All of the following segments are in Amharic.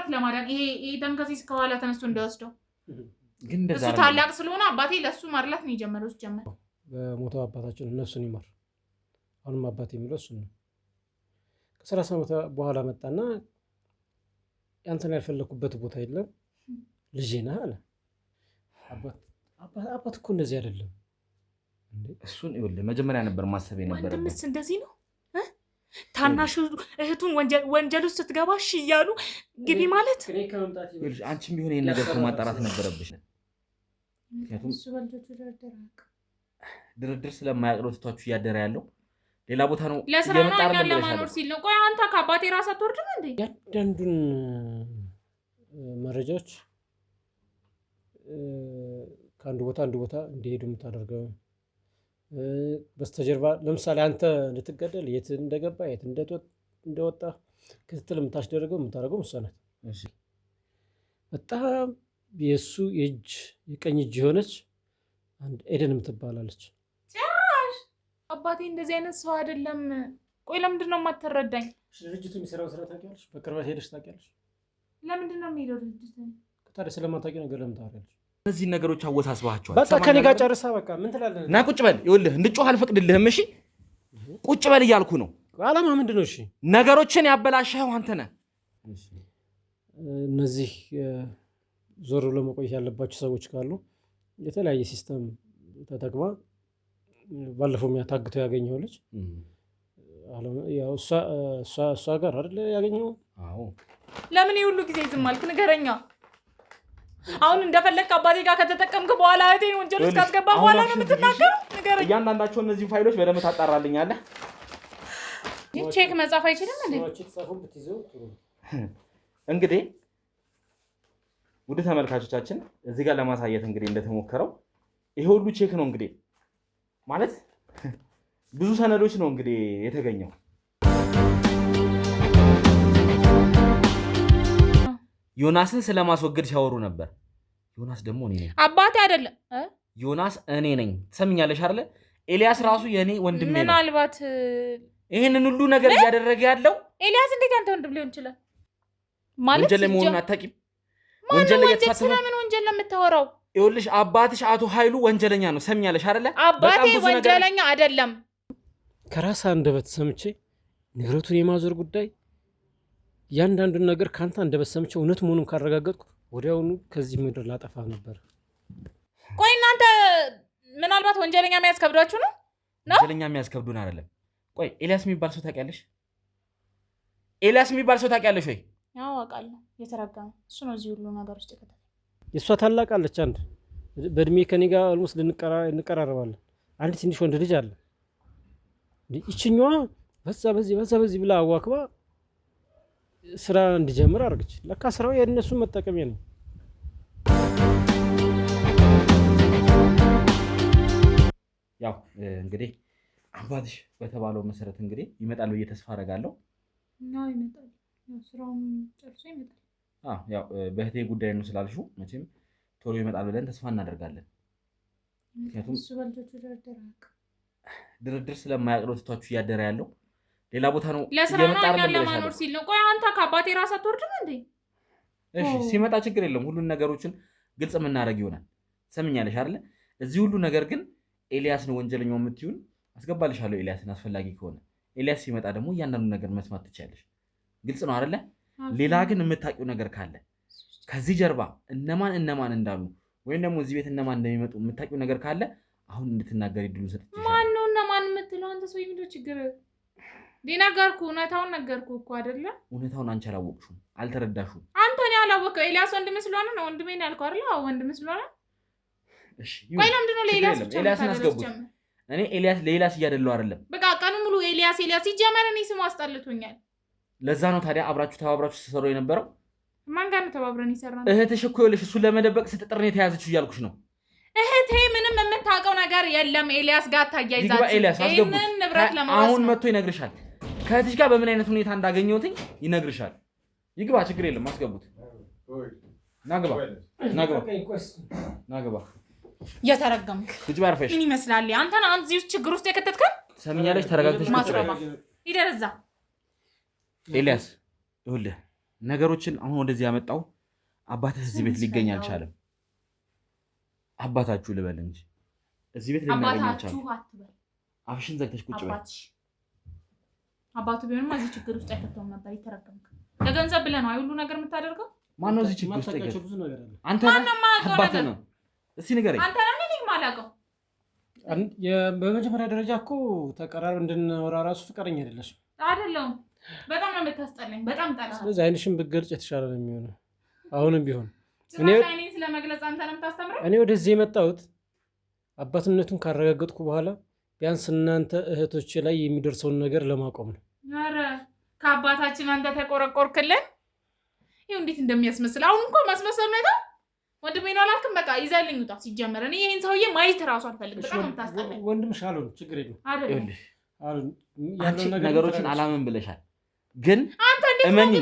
ንብረት ለማዳን ይሄ ደንከሲስ ከኋላ ተነስቶ እንደወስደው ግን እንደዛ እሱ ታላቅ ስለሆነ አባቴ ለሱ ማርላት ነው የጀመረው ጀመረ በሞተው አባታችን ነፍሱን ይማር አሁንም አባቴ የሚለው እሱ ነው ከ30 ዓመት በኋላ መጣና ያንተን ያልፈለኩበት ቦታ የለም ልጄ ነህ አለ አባት እኮ እንደዚህ አይደለም እሱን ይኸውልህ መጀመሪያ ነበር ማሰብ የነበረበት ወንድምስ እንደዚህ ነው ታናሽ እህቱን ወንጀል ውስጥ ስትገባ እሺ እያሉ ግቢ ማለት አንቺም ቢሆን ይሄን ነገር ማጣራት ነበረብሽ ምክንያቱም እሱ ወልጆቹ ድርድር ስለማያቅረው ትቷችሁ እያደረ ያለው ሌላ ቦታ ነው ለስራና ለማኖር ሲል ነው ቆይ አንተ ከአባቴ ራስ አትወርድም እንዴ ያንዳንዱን መረጃዎች ከአንድ ቦታ እንዲሄዱ የምታደርገው በስተጀርባ ለምሳሌ አንተ ልትገደል የት እንደገባ የት እንደወጣ ክትትል የምታደርገው እሷ ናት እሺ በጣም የሱ የቀኝ እጅ የሆነች አንድ ኤደን የምትባላለች ጭራሽ አባቴ እንደዚህ አይነት ሰው አይደለም ቆይ ለምንድን ነው የማትረዳኝ ድርጅቱ የሚሰራው ስራ ታውቂያለሽ በቅርበት ሄደሽ ታውቂያለሽ ለምንድን ነው የሚሄደው ድርጅቱ ታዲያ ስለማታውቂ ነገር ለምን ታወሪያለሽ እነዚህ ነገሮች አወሳስባቸዋል በቃ ከኔ ጋር ጨርሳ በቃ ምን ትላለህ ና ቁጭ በል ይኸውልህ እንድጮህ አልፈቅድልህም እሺ ቁጭ በል እያልኩ ነው ዓላማ ምንድን ነው እሺ ነገሮችን ያበላሸኸው አንተ ነህ እነዚህ ዞር ብሎ መቆየት ያለባቸው ሰዎች ካሉ የተለያየ ሲስተም ተጠቅማ ባለፈው የሚያታግተው ያገኘው ልጅ እሷ ጋር አይደል ያገኘው አዎ ለምን ይሁሉ ጊዜ ዝም አልክ ንገረኛ አሁን እንደፈለክ አባቴ ጋር ከተጠቀምክ በኋላ አይተኝ ወንጀል ውስጥ ካስገባ በኋላ ነው የምትናገረው ንገረኛ እያንዳንዳቸው እነዚህ ፋይሎች በደንብ ታጣራልኛለህ ቼክ መጻፍ አይችልም እንዴ ቼክ ጻፈው ብትይዘው ጥሩ እንግዲህ ውድ ተመልካቾቻችን እዚህ ጋር ለማሳየት እንግዲህ እንደተሞከረው ይሄ ሁሉ ቼክ ነው እንግዲህ ማለት ብዙ ሰነዶች ነው እንግዲህ የተገኘው ዮናስን ስለማስወገድ ሲያወሩ ነበር ዮናስ ደግሞ እኔ ነኝ አባቴ አይደለም ዮናስ እኔ ነኝ ሰምኛለሽ አይደለ ኤልያስ ራሱ የኔ ወንድሜ ነው ምናልባት ይሄንን ሁሉ ነገር እያደረገ ያለው ኤልያስ እንዴት አንተ ወንድም ሊሆን ይችላል ማለት ወንጀል መሆኑን አታውቂም ወንጀል እየተሳተፈ ምን ወንጀል ለምታወራው ይኸውልሽ አባትሽ አቶ ኃይሉ ወንጀለኛ ነው ሰምኛለሽ አይደለ አባቴ ወንጀለኛ አይደለም ከራስ አንደበት ሰምቼ ንብረቱን የማዞር ጉዳይ ያንዳንዱን ነገር ካንተ አንደበት ሰምቼ እውነት መሆኑን ካረጋገጥኩ ወዲያውኑ ከዚህ ምድር ላጠፋ ነበር ቆይ እናንተ ምናልባት ወንጀለኛ የሚያስከብዷችሁ ነው ወንጀለኛ የሚያስከብዱን አይደለም ቆይ ኤልያስ የሚባል ሰው ታውቂያለሽ ኤልያስ የሚባል ሰው ታውቂያለሽ ወይ ያው አውቃለሁ የተረጋመ እሱ ነው እዚህ ሁሉ ነገር ውስጥ የከተተው የሷ ታላቅ አለች አንድ በእድሜ ከኔ ጋር ኦልሞስት እንቀራረባለን አንድ ትንሽ ወንድ ልጅ አለ ይችኛዋ በዚህ ብላ አዋክባ ስራ እንዲጀምር አድርገች ለካ ስራው የእነሱ መጠቀሚያ ነው ያው እንግዲህ አባትሽ በተባለው መሰረት እንግዲህ ይመጣል ብዬ ተስፋ አደርጋለሁ ነው ይመጣል ስራውን ጨርሶ ይመጣል ያው በህቴ ጉዳይ ነው ስላልሽው መቼም ቶሎ ይመጣል ብለን ተስፋ እናደርጋለን ምክንያቱም እሱ ወልጆቹ ድርድር ስለማያቅረው ትቷችሁ እያደረ ያለው ሌላ ቦታ ነው ለስራና ለማኖር ሲል ነው ቆይ አንተ ከአባቴ ራስ አትወርድም እንዴ እሺ ሲመጣ ችግር የለም ሁሉን ነገሮችን ግልጽ የምናደርግ ይሆናል ሰምኛለሽ አይደለ እዚህ ሁሉ ነገር ግን ኤልያስ ነው ወንጀለኛው የምትዩን አስገባልሻለሁ ኤልያስን አስፈላጊ ከሆነ ኤልያስ ሲመጣ ደግሞ እያንዳንዱ ነገር መስማት ትችያለሽ ግልጽ ነው አይደለ ሌላ ግን የምታውቂው ነገር ካለ ከዚህ ጀርባ እነማን እንዳሉ ወይም ደግሞ እዚህ ቤት እነማን እንደሚመጡ የምታውቂው ነገር ካለ አሁን እንድትናገሪ ድሉ ሰጥቼሻለሁ ማን ነው እነማን የምትለው አንተ ሰው ይምዶ ችግር ዲናገርኩ እውነታውን ነገርኩ እኮ አይደለ እውነታውን አንቺ አላወቅሽውም አልተረዳሽውም አንተ ነው ያላወቀው ኤልያስ ወንድም ስለሆነ ነው ወንድሜ ነው ያልከው አይደል አዎ ወንድም ስለሆነ እሺ ቆይ ለምንድን ነው ኤልያስን አስገቡት እኔ ኤልያስ እያደለው አይደለም በቃ ቀኑ ሙሉ ኤልያስ ይጀመር እኔ ስሙ አስጠልቶኛል ለዛ ነው ታዲያ ተባብራችሁ ተሰሩ የነበረው ማን ጋር ነው ተባብረን ይሰራል እህትሽ እኮ ይኸውልሽ እሱን ለመደበቅ ስትጥር ነው የተያዘችው እያልኩሽ ነው እህቴ ምንም የምታውቀው ነገር የለም ኤልያስ ጋር ታያይዛችሁ ይሄንን ንብረት ለማውጣት አሁን መጥቶ ይነግርሻል ከእህትሽ ጋር በምን አይነት ሁኔታ እንዳገኘሁትኝ ይነግርሻል ይግባ ችግር የለም አስገቡት ናግባ የተረገምክ ልጅ ባርፈሽ ምን ይመስላል አንተና አንተ እዚህ ችግር ውስጥ የከተትከን ሰምኛለሽ ተረጋግተሽ ማስረባ ይደረዛ ኤልያስ ይኸውልህ ነገሮችን አሁን ወደዚህ ያመጣው አባትህ እዚህ ቤት ሊገኝ አልቻለም። አባታችሁ ልበል እንጂ እዚህ ቤት ልናገኝ አልቻለም። አፍሽን ዘግተሽ ቁጭ በይ። አባቱ ቢሆንማ እዚህ ችግር ውስጥ አይከተውም ነበር። የተረገምክ ለገንዘብ ብለህ ነው ሁሉ ነገር የምታደርገው። ማን ነው እዚህ ችግር ውስጥ አይከተው? ብዙ ነገር አለ። አንተ አባትህ ነው። እስቲ ንገረኝ። አንተ ነህ እኔ የማላውቀው። በመጀመሪያ ደረጃ እኮ ተቀራር እንድንወራ ራሱ ፍቃደኛ አይደለሽም። አይደለሁም። በጣም ነው የምታስጠላኝ። በጣም ጠላ። ስለዚህ አይንሽን ብትገልጭ የተሻለ ነው የሚሆነው። አሁንም ቢሆን እኔ ስለመግለጽ አንተ ነው የምታስተምረኝ። እኔ ወደዚህ የመጣሁት አባትነቱን ካረጋገጥኩ በኋላ ቢያንስ እናንተ እህቶች ላይ የሚደርሰውን ነገር ለማቆም ነው። ኧረ ከአባታችን አንተ ተቆረቆርክልን። ይኸው እንዴት እንደሚያስመስል። አሁን እኮ ማስመሰል ነው። ወንድሜ ነው አላልክም? በቃ ይዘልኝ ውጣ። ሲጀመር እኔ ይሄን ሰውዬ ማየት እራሱ አልፈልግም። በጣም ነው የምታስጠላኝ። ወንድምሽ አሉን ችግር የለም አይደል? አንቺ ነገሮችን አላምን ብለሻል። ግን እመኚ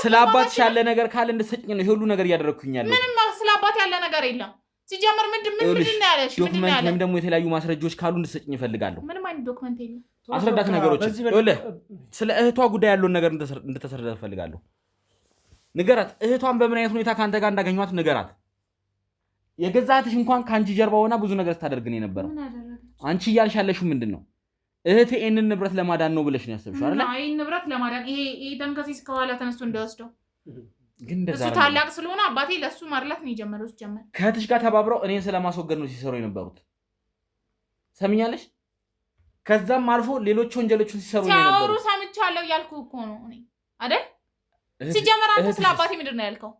ስለ አባትሽ ያለ ነገር ካለ እንድትሰጭኝ ነው ይሄ ሁሉ ነገር እያደረግኩኝ ያለው። ምንም ስለ አባት ያለ ነገር የለም። ሲጀመር ምንድን ነው ያለሽ? ዶክመንት ወይም ደግሞ የተለያዩ ማስረጃዎች ካሉ እንድትሰጭኝ እፈልጋለሁ። ምንም አይነት ዶክመንት የለም። አስረዳት ነገሮችን። ስለ እህቷ ጉዳይ ያለውን ነገር እንድትሰረዳት እፈልጋለሁ። ንገራት። እህቷን በምን አይነት ሁኔታ ከአንተ ጋር እንዳገኟት ንገራት። የገዛትሽ እንኳን ከአንቺ ጀርባ ሆና ብዙ ነገር ስታደርግ ነው የነበረው። አንቺ እያልሽ ያለሽው ምንድን ነው? እህቴ ይሄንን ንብረት ለማዳን ነው ብለሽ ነው ያሰብሽው አይደል? አይ ንብረት ለማዳን ይሄ ደምከሲስ ከኋላ ተነስቶ እንደወስደው ግን እንደዛ እሱ ታላቅ ስለሆነ አባቴ ለሱ ማርላት ነው የጀመረው። ጀመረ ከእህትሽ ጋር ተባብረው እኔን ስለማስወገድ ነው ሲሰሩ የነበሩት። ሰምኛለሽ? ከዛም አልፎ ሌሎች ወንጀሎችን ሲሰሩ ነው የነበሩት። ሲያወሩ ሰምቻለሁ ያልኩህ እኮ ነው እኔ አይደል? ሲጀመር አንተ ስለ አባቴ ምንድን ነው ያልከው?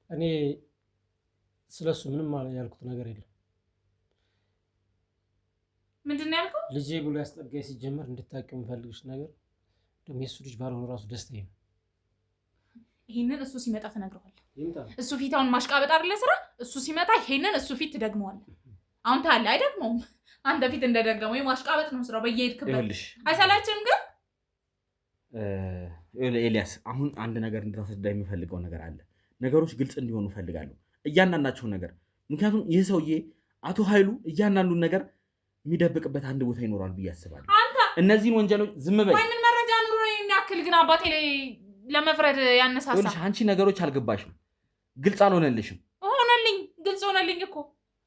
እኔ ስለሱ ምንም ያልኩት ነገር የለም። ምንድን ነው ያልከው? ልጄ ብሎ ያስጠጋኝ ሲጀመር እንድታውቂው የምፈልግሽ ነገር ደግሞ የሱ ልጅ ባልሆነ ራሱ ደስታዬ ነው። ይሄንን እሱ ሲመጣ ትነግረዋለህ። እሱ ፊት አሁን ማሽቃበጥ አይደለ ስራ። እሱ ሲመጣ ይሄንን እሱ ፊት ትደግመዋለህ። አሁን ታለ አይደግመውም። አንተ ፊት እንደደገመው ማሽቃበጥ ነው ስራው። በየሄድክበት አይሰላችም? ግን ኤልያስ አሁን አንድ ነገር እንድታስረዳ የሚፈልገው ነገር አለ። ነገሮች ግልጽ እንዲሆኑ እፈልጋለሁ፣ እያንዳንዳቸው ነገር። ምክንያቱም ይህ ሰውዬ አቶ ኃይሉ እያንዳንዱን ነገር የሚደብቅበት አንድ ቦታ ይኖራል ብዬ አስባለሁ። እነዚህን ወንጀሎች ዝም በይ። ምን መረጃ ኑሮ የሚያክል ግን አባቴ ላይ ለመፍረድ ያነሳሳ? አንቺ ነገሮች አልገባሽም፣ ግልጽ አልሆነልሽም። ሆነልኝ፣ ግልጽ ሆነልኝ እኮ።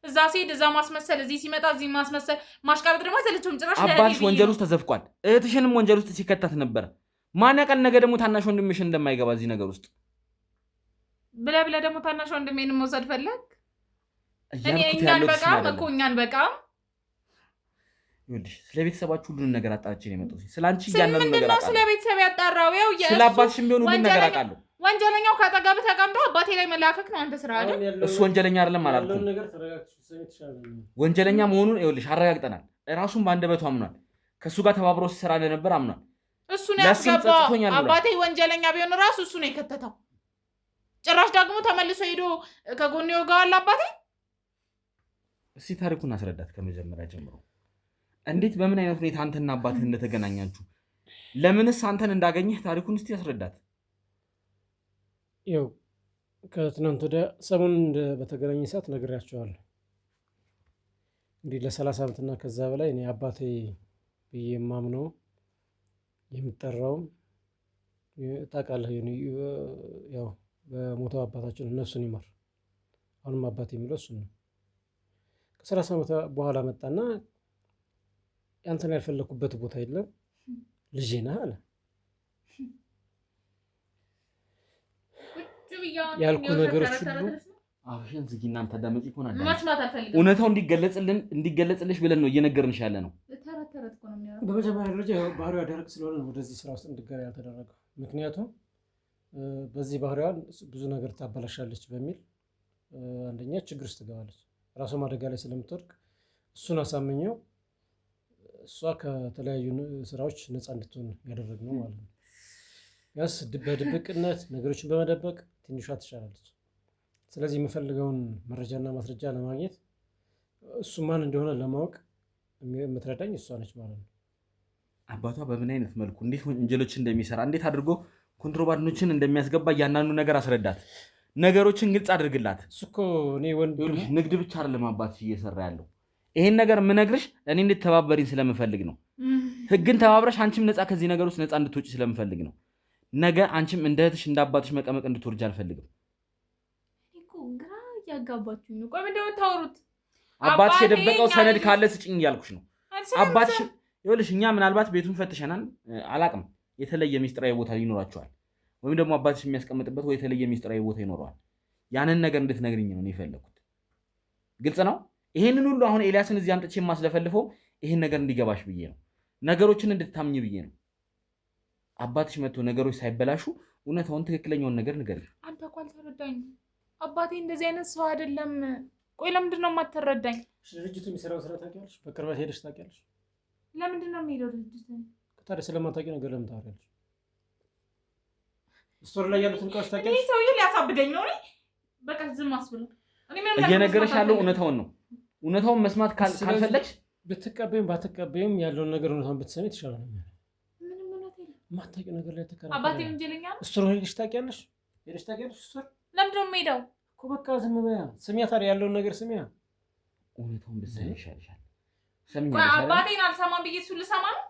እዛ ሲሄድ እዛ ማስመሰል፣ እዚህ ሲመጣ እዚህ ማስመሰል፣ ማሽቃበጥ ደግሞ አይሰለችውም ጭራሽ። አባትሽ ወንጀል ውስጥ ተዘፍቋል፣ እህትሽንም ወንጀል ውስጥ ሲከታት ነበረ። ማን ያውቃል ነገ ደግሞ ታናሽ ወንድምሽ እንደማይገባ እዚህ ነገር ውስጥ ብለህ ደግሞ ታናሽ ወንድሜን መውሰድ ፈለግ? እኛን በቃም እኮ እኛን በቃም። ይኸውልሽ ስለ ቤተሰባችሁ ሁሉንም ነገር አጣርቼ ነው የመጣሁት። ስለ አንቺ እያንዳንዱ ነገር አውቃለሁ። ስለ ቤተሰብ ያጣራው ያው ስለ አባትሽም ቢሆን ሁሉንም ነገር አውቃለሁ። ወንጀለኛው ካጠገብህ ተቀምጦ አባቴ ላይ መላከክ ነው አንተ ስራ አይደል? እሱ ወንጀለኛ አይደለም አላልኩም። ወንጀለኛ መሆኑን ይኸውልሽ አረጋግጠናል። ራሱን በአንደበቱ አምኗል። ከእሱ ጋር ተባብሮ ሲሰራ እንደነበር አምኗል። እሱ ነው ያስገባው። አባቴ ወንጀለኛ ቢሆን ራሱ እሱ ነው የከተተው። ጭራሽ ደግሞ ተመልሶ ሄዶ ከጎን ይወጋዋል አባቴ። እስቲ ታሪኩን አስረዳት ከመጀመሪያ ጀምሮ። እንዴት በምን አይነት ሁኔታ አንተና አባትህ እንደተገናኛችሁ፣ ለምንስ አንተን እንዳገኘህ ታሪኩን እስቲ አስረዳት። ይኸው ከትናንት ወዲያ ሰሞኑን በተገናኘ ሰዓት ነግሬያቸዋለሁ። እንግዲህ ለ30 ዓመትና ከዛ በላይ እኔ አባቴ ብዬ የማምነው የምጠራው ታውቃለህ፣ ያው በሞተው አባታችን ነፍሱን ይማር። አሁንም አባቴ የሚለው እሱን ነው። ከ30 ዓመት በኋላ መጣና ያንተን ያልፈለኩበት ቦታ የለም ልጄ ነህ አለ። ያልኩ ነገሮች ሁሉ አፍሽን ዝጊ። እናንተ አዳመጪ ሆነ እውነታው እንዲገለጽልሽ ብለን ነው እየነገርንሽ ያለ ነው። በመጀመሪያ ደረጃ ባህሪዋ ደረቅ ስለሆነ ነው ወደዚህ ስራ ውስጥ እንድትገባ ያልተደረገው። ምክንያቱም በዚህ ባህሪዋ ብዙ ነገር ታበላሻለች በሚል አንደኛ ችግር ውስጥ ትገባለች። ራሷ አደጋ ላይ ስለምትወድቅ እሱን አሳምኘው እሷ ከተለያዩ ስራዎች ነፃ እንድትሆን ያደረግነው ማለት ነው። ያስ በድብቅነት ነገሮችን በመደበቅ ትንሿ ትሻላለች። ስለዚህ የምፈልገውን መረጃና ማስረጃ ለማግኘት እሱ ማን እንደሆነ ለማወቅ የምትረዳኝ እሷ ነች ማለት ነው። አባቷ በምን አይነት መልኩ እንዴት ወንጀሎችን እንደሚሰራ እንዴት አድርጎ ኮንትሮባንዶችን እንደሚያስገባ እያንዳንዱ ነገር አስረዳት። ነገሮችን ግልጽ አድርግላት። እሱ እኮ እኔ ወንድም ንግድ ብቻ አይደለም አባትሽ እየሰራ ያለው። ይሄን ነገር የምነግርሽ እኔ እንድትተባበሪኝ ስለምፈልግ ነው። ህግን ተባብረሽ አንቺም ነፃ ከዚህ ነገር ውስጥ ነፃ እንድትወጪ ስለምፈልግ ነው። ነገ አንቺም እንደ እህትሽ እንደ አባትሽ መቀመቅ እንድትወርጅ አልፈልግም። እኮ ግራ እያጋባችሁኝ ነው። ቆይ ምንድን ነው የምታወሩት? አባትሽ የደበቀው ሰነድ ካለ ስጭኝ እያልኩሽ ነው። አባትሽ ይኸውልሽ፣ እኛ ምናልባት ቤቱን ፈትሸናል፣ አላቅም። የተለየ ሚስጥራዊ ቦታ ይኖራቸዋል፣ ወይም ደግሞ አባትሽ የሚያስቀምጥበት ወይ የተለየ ሚስጥራዊ ቦታ ይኖረዋል። ያንን ነገር እንድትነግሪኝ ነው የፈለኩት። ግልጽ ነው። ይሄንን ሁሉ አሁን ኤልያስን እዚህ አምጥቼ የማስለፈልፈው ይሄን ነገር እንዲገባሽ ብዬ ነው፣ ነገሮችን እንድታምኝ ብዬ ነው። አባትሽ መጥቶ ነገሮች ሳይበላሹ እውነታውን ትክክለኛውን ነገር ንገሪኝ። አንተ እኮ አልተረዳኝም። አባቴ እንደዚህ አይነት ሰው አይደለም። ቆይ ለምንድን ነው የማትረዳኝ? ድርጅቱ የሚሰራው ስራ ታውቂያለሽ? በቅርበት ሄደሽ ታውቂያለሽ? ለምንድን ነው የሚሄደው ድርጅት? ታዲያ ስለማታውቂ ነገር ለምን ታወሪያለሽ? ስቶር ላይ ያሉትን እቃዎች ታውቂያለሽ? ይህ ሰውዬ ሊያሳብደኝ ነው። በቃ ዝም አስብለው። እየነገረሽ ያለው እውነታውን ነው። እውነታውን መስማት ካልፈለግሽ ብትቀበይም ባትቀበይም ያለውን ነገር እውነታውን ብትሰሚ የተሻለ ነው። ምንም እውነት የለም። የማታውቂው ነገር ላይ ተከራከሪ። አባቴ ወንጀለኛ ነው። ስቶር ሄደሽ ታውቂያለሽ? ሄደሽ ታውቂያለሽ? ስቶር ለምንድን ነው የምሄደው እኮ? በቃ ዝም በያ። ስሚያ፣ ታዲያ ያለውን ነገር ስሚያ። እውነታውን ብትሰሚ ይሻልሻል። አባቴን አልሰማም ብዬ እሱን ልሰማ ነው?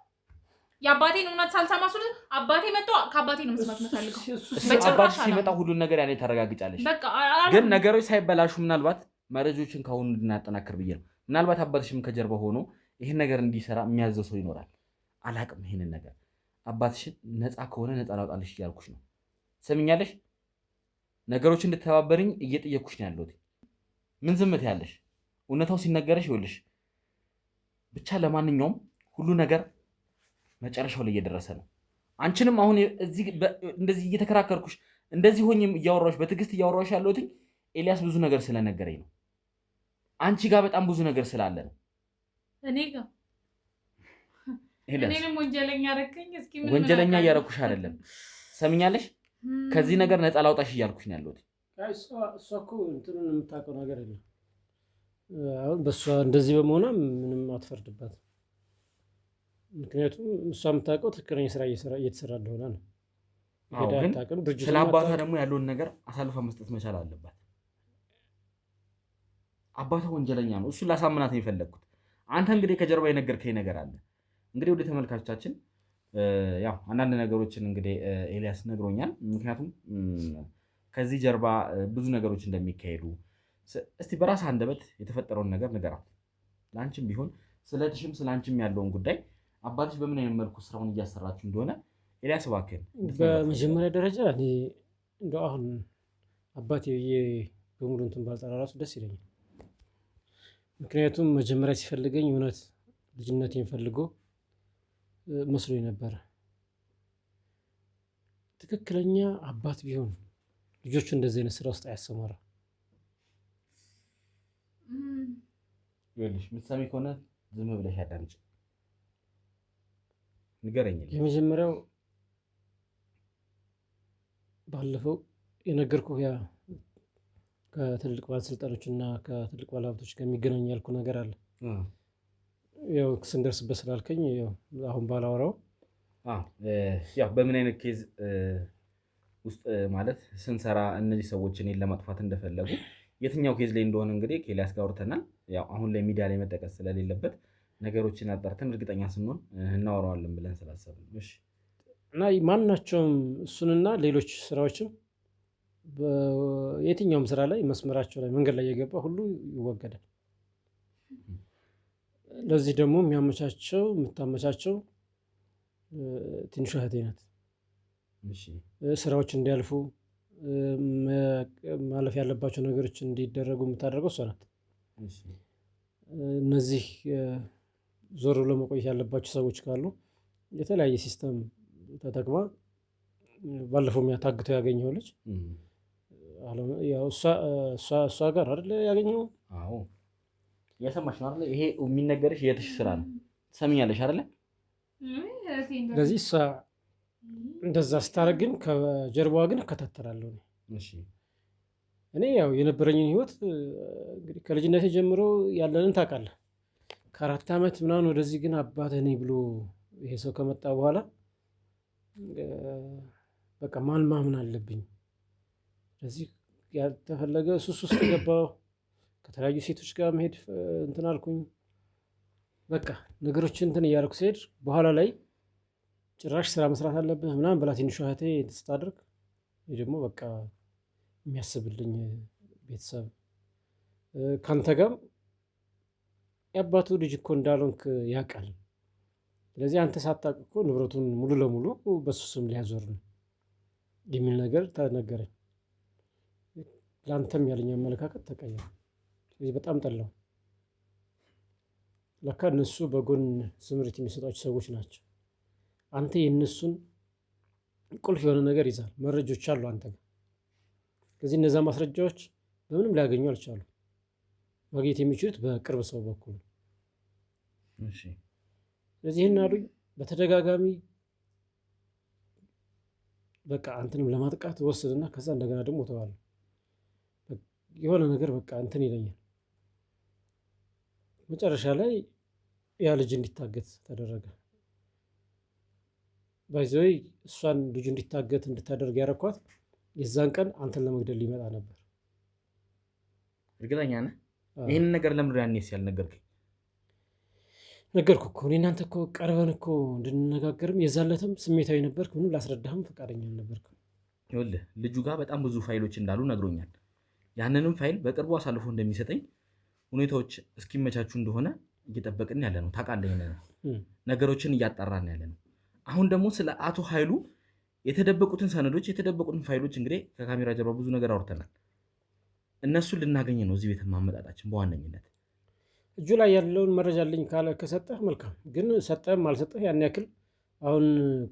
የአባቴን እውነት ሳልሰማ እሱ አባቴ መጥቶ ከአባቴ ነው መስማት የምፈልገው። አባትሽ ሲመጣ ሁሉን ነገር ያኔ ታረጋግጫለሽ። ግን ነገሮች ሳይበላሹ ምናልባት መረጃዎችን ከአሁኑ እንድናጠናክር ብዬ ነው። ምናልባት አባትሽም ከጀርባ ሆኖ ይህን ነገር እንዲሰራ የሚያዘው ሰው ይኖራል። አላቅም። ይህንን ነገር አባትሽን ነፃ ከሆነ ነፃ ላውጣልሽ እያልኩሽ ነው። ሰምኛለሽ? ነገሮች እንድተባበርኝ እየጠየኩሽ ነው ያለሁት። ምን ዝምት ያለሽ? እውነታው ሲነገረሽ ይኸውልሽ። ብቻ ለማንኛውም ሁሉ ነገር መጨረሻው ላይ እየደረሰ ነው። አንቺንም አሁን እንደዚህ እየተከራከርኩሽ እንደዚህ ሆኜም እያወራሁሽ በትዕግስት እያወራሁሽ ያለሁት ኤልያስ ብዙ ነገር ስለነገረኝ ነው። አንቺ ጋር በጣም ብዙ ነገር ስላለ ነው። እኔ ጋር እኔንም ወንጀለኛ አደረከኝ። እስኪ ምን ወንጀለኛ እያደረኩሽ አይደለም። ሰምኛለሽ? ከዚህ ነገር ነፃ ላውጣሽ እያልኩሽ ነው ያለሁት። እሷ እኮ እንትኑን የምታውቀው ነገር የለም። አሁን በእሷ እንደዚህ በመሆኗ ምንም አትፈርድባት። ምክንያቱም እሷ የምታውቀው ትክክለኛ ስራ እየተሰራ እንደሆነ ነው። ስለ አባቷ ደግሞ ያለውን ነገር አሳልፋ መስጠት መቻል አለባት። አባቷ ወንጀለኛ ነው። እሱን ላሳምናት ነው የፈለግኩት። አንተ እንግዲህ ከጀርባ የነገርከኝ ነገር አለ። እንግዲህ ወደ ተመልካቾቻችን ያው አንዳንድ ነገሮችን እንግዲህ ኤልያስ ነግሮኛል። ምክንያቱም ከዚህ ጀርባ ብዙ ነገሮች እንደሚካሄዱ እስቲ በራስ አንደበት የተፈጠረውን ነገር ንገራት። ለአንቺም ቢሆን ስለ እህትሽም ስለ አንቺም ያለውን ጉዳይ አባትሽ በምን አይነት መልኩ ስራውን እያሰራችሁ እንደሆነ ኤልያስ እባክህን። በመጀመሪያ ደረጃ እኔ እንደው አሁን አባቴ በሙሉ እንትን ባልጠራ ራሱ ደስ ይለኛል። ምክንያቱም መጀመሪያ ሲፈልገኝ እውነት ልጅነቴን ፈልጎ መስሎኝ ነበረ። ትክክለኛ አባት ቢሆን ልጆቹ እንደዚህ አይነት ስራ ውስጥ አያሰማራ። ይኸውልሽ የምትሰሚ ከሆነ ዝም ብለሽ አዳምጪ። ንገረኝ። የመጀመሪያው ባለፈው የነገርኩህ ያ ከትልቅ ባለስልጣኖች እና ከትልቅ ባለሀብቶች ጋር የሚገናኝ ያልኩ ነገር አለ። ያው ስንደርስበት ስላልከኝ አሁን ባላወራው ያው በምን አይነት ኬዝ ውስጥ ማለት ስንሰራ እነዚህ ሰዎች እኔን ለማጥፋት እንደፈለጉ የትኛው ኬዝ ላይ እንደሆነ እንግዲህ ከኤልያስ ጋር አውርተናል። ያው አሁን ላይ ሚዲያ ላይ መጠቀስ ስለሌለበት ነገሮችን አጣርተን እርግጠኛ ስንሆን እናወራዋለን ብለን ስላሰብን እሺ። እና ማናቸውም እሱንና ሌሎች ስራዎችም በየትኛውም ስራ ላይ መስመራቸው ላይ መንገድ ላይ የገባ ሁሉ ይወገዳል። ለዚህ ደግሞ የምታመቻቸው ትንሿ እህቴ ናት። ስራዎች እንዲያልፉ ማለፍ ያለባቸው ነገሮች እንዲደረጉ የምታደርገው እሷ ናት። እነዚህ ዞር ብሎ መቆየት ያለባቸው ሰዎች ካሉ የተለያየ ሲስተም ተጠቅማ ባለፈው ታግተው ያገኘው ልጅ እሷ ጋር አይደለ ያገኘው? አዎ እየሰማሽ ነው አይደለ? ይሄ የሚነገርሽ የትሽ ስራ ነው። ትሰሚኛለሽ አይደለ? ስለዚህ እሷ እንደዛ ስታደርግ ግን ከጀርባዋ ግን እከታተላለሁ። እኔ ያው የነበረኝን ህይወት እንግዲህ ከልጅነቴ ጀምሮ ያለንን ታውቃለህ። ከ4 ዓመት ምናምን ወደዚህ ግን አባትህ ነኝ ብሎ ይሄ ሰው ከመጣ በኋላ በቃ ማመን አለብኝ። ስለዚህ ያልተፈለገ ሱስ ውስጥ ገባሁ። ከተለያዩ ሴቶች ጋር መሄድ እንትን አልኩኝ። በቃ ነገሮችን እንትን እያደረኩ ስሄድ በኋላ ላይ ጭራሽ ስራ መስራት አለብህ ምናምን ብላ ትንሿ እህቴ ስታደርግ ደግሞ በቃ የሚያስብልኝ ቤተሰብ ካንተ ጋር የአባቱ ልጅ እኮ እንዳልሆንክ ያውቃል። ስለዚህ አንተ ሳታውቅ እኮ ንብረቱን ሙሉ ለሙሉ በሱ ስም ሊያዞር ነው የሚል ነገር ተነገረኝ። ለአንተም ያለኝ አመለካከት ተቀየረ። ስለዚህ በጣም ጠላው። ለካ እነሱ በጎን ስምሪት የሚሰጧቸው ሰዎች ናቸው። አንተ የእነሱን ቁልፍ የሆነ ነገር ይዛል፣ መረጃዎች አሉ አንተ ጋር። ስለዚህ እነዛ ማስረጃዎች በምንም ሊያገኙ አልቻሉም። ማግኘት የሚችሉት በቅርብ ሰው በኩል ነው። ስለዚህ ይህን አሉኝ በተደጋጋሚ በቃ አንተንም ለማጥቃት ወስድና ከዛ እንደገና ደግሞ ተዋለሁ የሆነ ነገር በቃ እንትን ይለኛል። መጨረሻ ላይ ያ ልጅ እንዲታገት ተደረገ። ባይዘይ እሷን ልጁ እንዲታገት እንድታደርግ ያረኳት የዛን ቀን አንተን ለመግደል ሊመጣ ነበር። እርግጠኛ ነህ? ይህንን ነገር ለምንድን ያኔስ ያልነገርከኝ? ነገርኩህ እኮ እኔ እናንተ እኮ ቀርበን እኮ እንድንነጋገርም የዛለትም ስሜታዊ ነበርክ። ምንም ላስረዳህም ፈቃደኛ አልነበርክም። ይኸውልህ ልጁ ጋር በጣም ብዙ ፋይሎች እንዳሉ ነግሮኛል። ያንንም ፋይል በቅርቡ አሳልፎ እንደሚሰጠኝ ሁኔታዎች እስኪመቻቹ እንደሆነ እየጠበቅን ያለ ነው። ታውቃለህ፣ ነገሮችን እያጣራን ያለ ነው። አሁን ደግሞ ስለ አቶ ኃይሉ የተደበቁትን ሰነዶች የተደበቁትን ፋይሎች እንግዲህ ከካሜራ ጀርባ ብዙ ነገር አውርተናል። እነሱን ልናገኝ ነው እዚህ ቤት ማመጣጣችን በዋነኝነት። እጁ ላይ ያለውን መረጃ አለኝ ካለ ከሰጠህ መልካም፣ ግን ሰጠህም አልሰጠህ ያን ያክል አሁን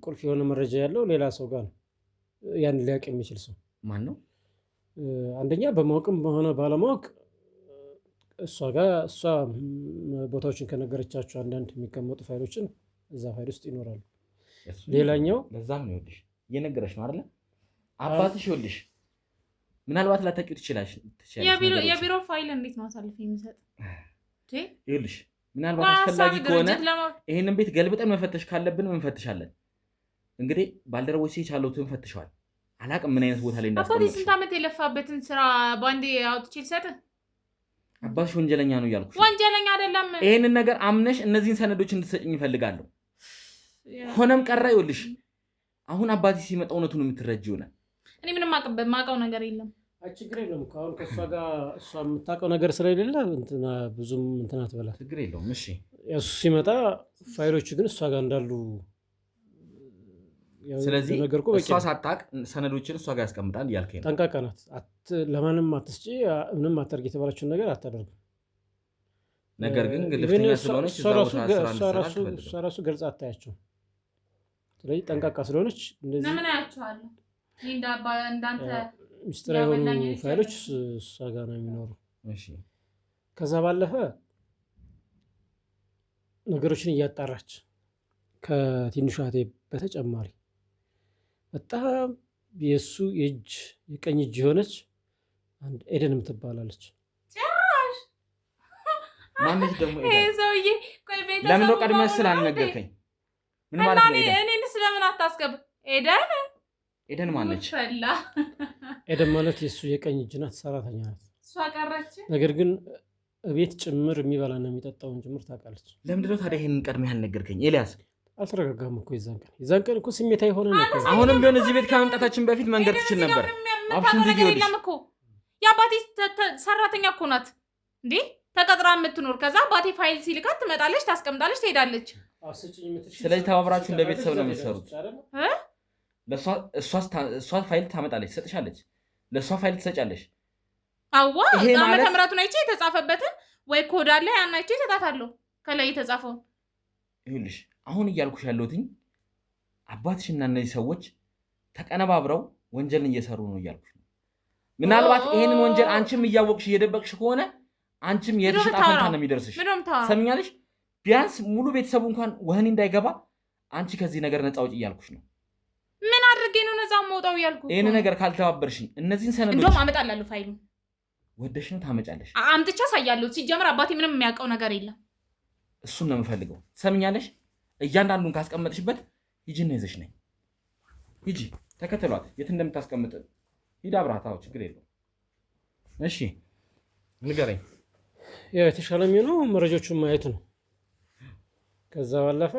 ቁልፍ የሆነ መረጃ ያለው ሌላ ሰው ጋር ነው። ያን ሊያውቅ የሚችል ሰው ማን ነው? አንደኛ በማወቅም በሆነ ባለማወቅ እሷ ቦታዎችን ከነገረቻቸው አንዳንድ የሚቀመጡ ፋይሎችን እዛ ፋይል ውስጥ ይኖራሉ። ሌላኛው ለዛም ነው ይኸውልሽ እየነገረሽ ነው አይደለ? አባትሽ ይኸውልሽ ምናልባት ላታውቂው ትችላለሽ። የቢሮ ፋይል እንዴት ነው አሳልፈ የሚሰጥ? ይኸውልሽ ምናልባት አስፈላጊ ከሆነ ይሄንን ቤት ገልብጠን መፈተሽ ካለብን እንፈትሻለን። እንግዲህ ባልደረቦቼ የቻሉትን ፈትሸዋል። አላቅም ምን አይነት ቦታ ላይ እንዳስቀመጥሽ። አባቴ ስንት ዓመት የለፋበትን ስራ ባንዴ አውጥቼ ልሰጥ? አባትሽ ወንጀለኛ ነው እያልኩሽ። ወንጀለኛ አይደለም። ይሄንን ነገር አምነሽ እነዚህን ሰነዶች እንድትሰጭኝ እፈልጋለሁ። ሆነም ቀረ ይኸውልሽ አሁን አባቴ ሲመጣ እውነቱን የምትረጂ ይሆናል። እኔ ምንም ማውቀው ነገር የለም። ችግር የለውም። አሁን ከእሷ ጋር እሷ የምታውቀው ነገር ስለሌለ ብዙም እንትን አትበላ። ችግር የለውም። እሺ እሱ ሲመጣ ፋይሎቹ ግን እሷ ጋር እንዳሉ ስለዚህ እሷ ሳታውቅ ሰነዶችን እሷ ጋር ያስቀምጣል እያልከኝ ነው። ጠንቃቃ ናት። ለማንም አትስጪ፣ ምንም አታርግ የተባለችውን ነገር አታደርግም። ነገር ግን ግልፍተኛ ስለሆነች እሷ ራሱ ገልጻ አታያቸው። ስለዚህ ጠንቃቃ ስለሆነች እንደዚህ ምን አያቸዋለሁ እንዳንተ ሚስጥር የሆኑ ፋይሎች እሷ ጋር ነው የሚኖሩ። ከዛ ባለፈ ነገሮችን እያጣራች ከትንሿ እህቴ በተጨማሪ በጣም የእሱ የቀኝ እጅ የሆነች አንድ ኤደን የምትባላለች። ጭራሽ ማነች ደግሞ ይሄ ሰውዬ? ቆይ ቤተሰብ ለምን ነው ቀድመህ ስላልነገርከኝ? ምን ማለት ነው? እኔን ስለምን አታስገባ? ኤደን ማነች? ኤደን ማለት የእሱ የቀኝ እጅ ናት፣ ሰራተኛ ናት። እሷ ቀረች። ነገር ግን ቤት ጭምር የሚበላና የሚጠጣውን ጭምር ታውቃለች። ለምንድነው ታዲያ ይሄንን ቀድመህ ያልነገርከኝ ኤልያስ? አልተረጋጋም እኮ የዛን ቀን እኮ ስሜታዊ ሆነ ነበር። አሁንም ቢሆን እዚህ ቤት ከመምጣታችን በፊት መንገድ ትችል ነበር። አብሽን ዝግ ይኸውልሽ እኮ የአባቴ ሰራተኛ እኮ ናት እንዴ ተቀጥራ የምትኖር። ከዛ አባቴ ፋይል ሲልካት ትመጣለች፣ ታስቀምጣለች፣ ትሄዳለች። ስለዚህ ተባብራችሁ እንደ ቤተሰብ ነው የምትሰሩት። እሷ ፋይል ታመጣለች፣ ትሰጥሻለች። ለእሷ ፋይል ትሰጫለች። አዋ ዓመተ ምሕረቱን አይቼ የተጻፈበትን ወይ ኮድ አለ ያን አይቼ እሰጣታለሁ ከላይ የተጻፈውን። ይኸውልሽ አሁን እያልኩሽ ያለሁትኝ አባትሽና እነዚህ ሰዎች ተቀነባብረው ወንጀልን እየሰሩ ነው እያልኩሽ ነው። ምናልባት ይሄንን ወንጀል አንቺም እያወቅሽ እየደበቅሽ ከሆነ አንቺም የእርሽ ዕጣ ፈንታ ነው የሚደርስሽ። ሰምኛለሽ? ቢያንስ ሙሉ ቤተሰቡ እንኳን ወህኒ እንዳይገባ አንቺ ከዚህ ነገር ነፃ ውጪ እያልኩሽ ነው። ምን አድርጌ ነው ነፃ የምወጣው እያልኩ? ይሄን ነገር ካልተባበርሽኝ እነዚህን ሰነዶች እንደውም አመጣላለሁ። ፋይሉን ወደሽ ነው ታመጫለሽ። አምጥቻ ሳያለሁ። ሲጀምር አባቴ ምንም የሚያውቀው ነገር የለም። እሱን ነው የምፈልገው። ሰምኛለሽ? እያንዳንዱን ካስቀመጥሽበት ሂጂና ይዘሽ ነኝ። ሂጂ ተከተሏት። የት እንደምታስቀምጥ ሂድ አብራት። አዎ ችግር የለውም። እሺ ንገረኝ። ያው የተሻለ የሚሆነው መረጃዎቹን ማየት ነው። ከዛ ባለፈ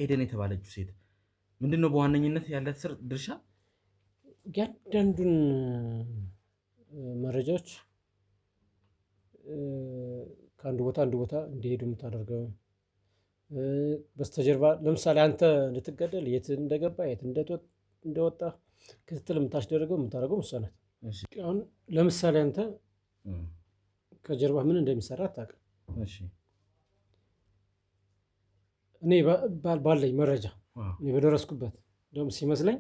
ኤደን የተባለችው ሴት ምንድነው በዋነኝነት ያለ ድርሻ? ያንዳንዱን መረጃዎች ከአንድ ቦታ አንድ ቦታ እንዲሄዱ የምታደርገው በስተጀርባ ለምሳሌ አንተ እንድትገደል የት እንደገባ የት እንደወጣ ክትትል የምታደርገው እሷ ናት። አሁን ለምሳሌ አንተ ከጀርባ ምን እንደሚሰራ አታውቅም። እኔ ባለኝ መረጃ እኔ በደረስኩበት ደግሞ ሲመስለኝ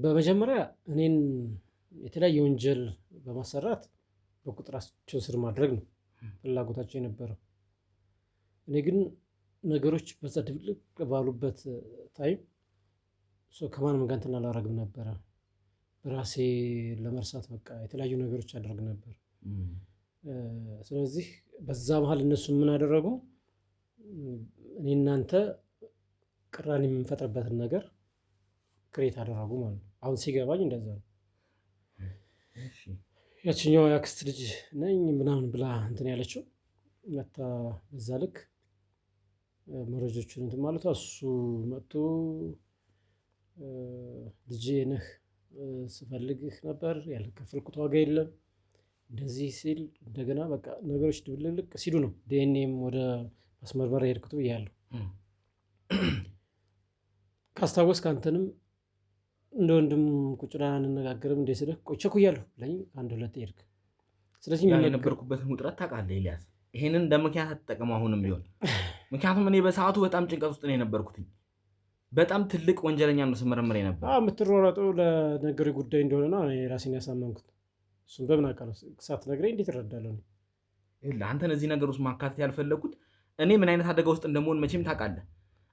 በመጀመሪያ እኔን የተለያየ ወንጀል በማሰራት በቁጥራቸው ስር ማድረግ ነው ፍላጎታቸው የነበረው። እኔ ግን ነገሮች በዛ ድብልቅ ባሉበት ታይም ከማንም ጋር እንትን አላደርግም ነበረ። በራሴ ለመርሳት በቃ የተለያዩ ነገሮች አደርግ ነበር። ስለዚህ በዛ መሀል እነሱ ምን አደረጉ? እኔ እናንተ ቅራኔ የምንፈጥርበትን ነገር ክሬት አደረጉ ማለት ነው። አሁን ሲገባኝ እንደዛ ነው። ያችኛው ያክስት ልጅ ነኝ ምናምን ብላ እንትን ያለችው መታ በዛ ልክ መረጃዎችን እንትን ማለቷ እሱ መጥቶ ልጄ ነህ ስፈልግህ ነበር ያልከፈልኩት ዋጋ የለም እንደዚህ ሲል እንደገና በቃ ነገሮች ድብልቅልቅ ሲሉ ነው ዲኤንኤም ወደ ማስመርመር የሄድኩት ብያለሁ። ካስታወስክ አንተንም እንደ ወንድም ቁጭ ብለን አንነጋገርም እንደ ስልህ ቆይ ቸኩያለሁ ብለኝ አንድ ሁለት ሄድክ። ስለዚህ የነበርኩበትን ውጥረት ታውቃለህ ኤልያስ፣ ይሄንን እንደ ምክንያት አትጠቀመው አሁንም ቢሆን። ምክንያቱም እኔ በሰዓቱ በጣም ጭንቀት ውስጥ ነው የነበርኩት። በጣም ትልቅ ወንጀለኛ ነው ስመረምር የነበር። የምትሯሯጠው ለነገሩ ጉዳይ እንደሆነ ነው እኔ ራሴን ያሳመንኩት። እሱም በምን አውቃለሁ? ሳትነግረኝ እንዴት እረዳለሁ? አንተን እዚህ ነገር ውስጥ ማካተት ያልፈለጉት እኔ ምን አይነት አደጋ ውስጥ እንደምሆን መቼም ታውቃለህ።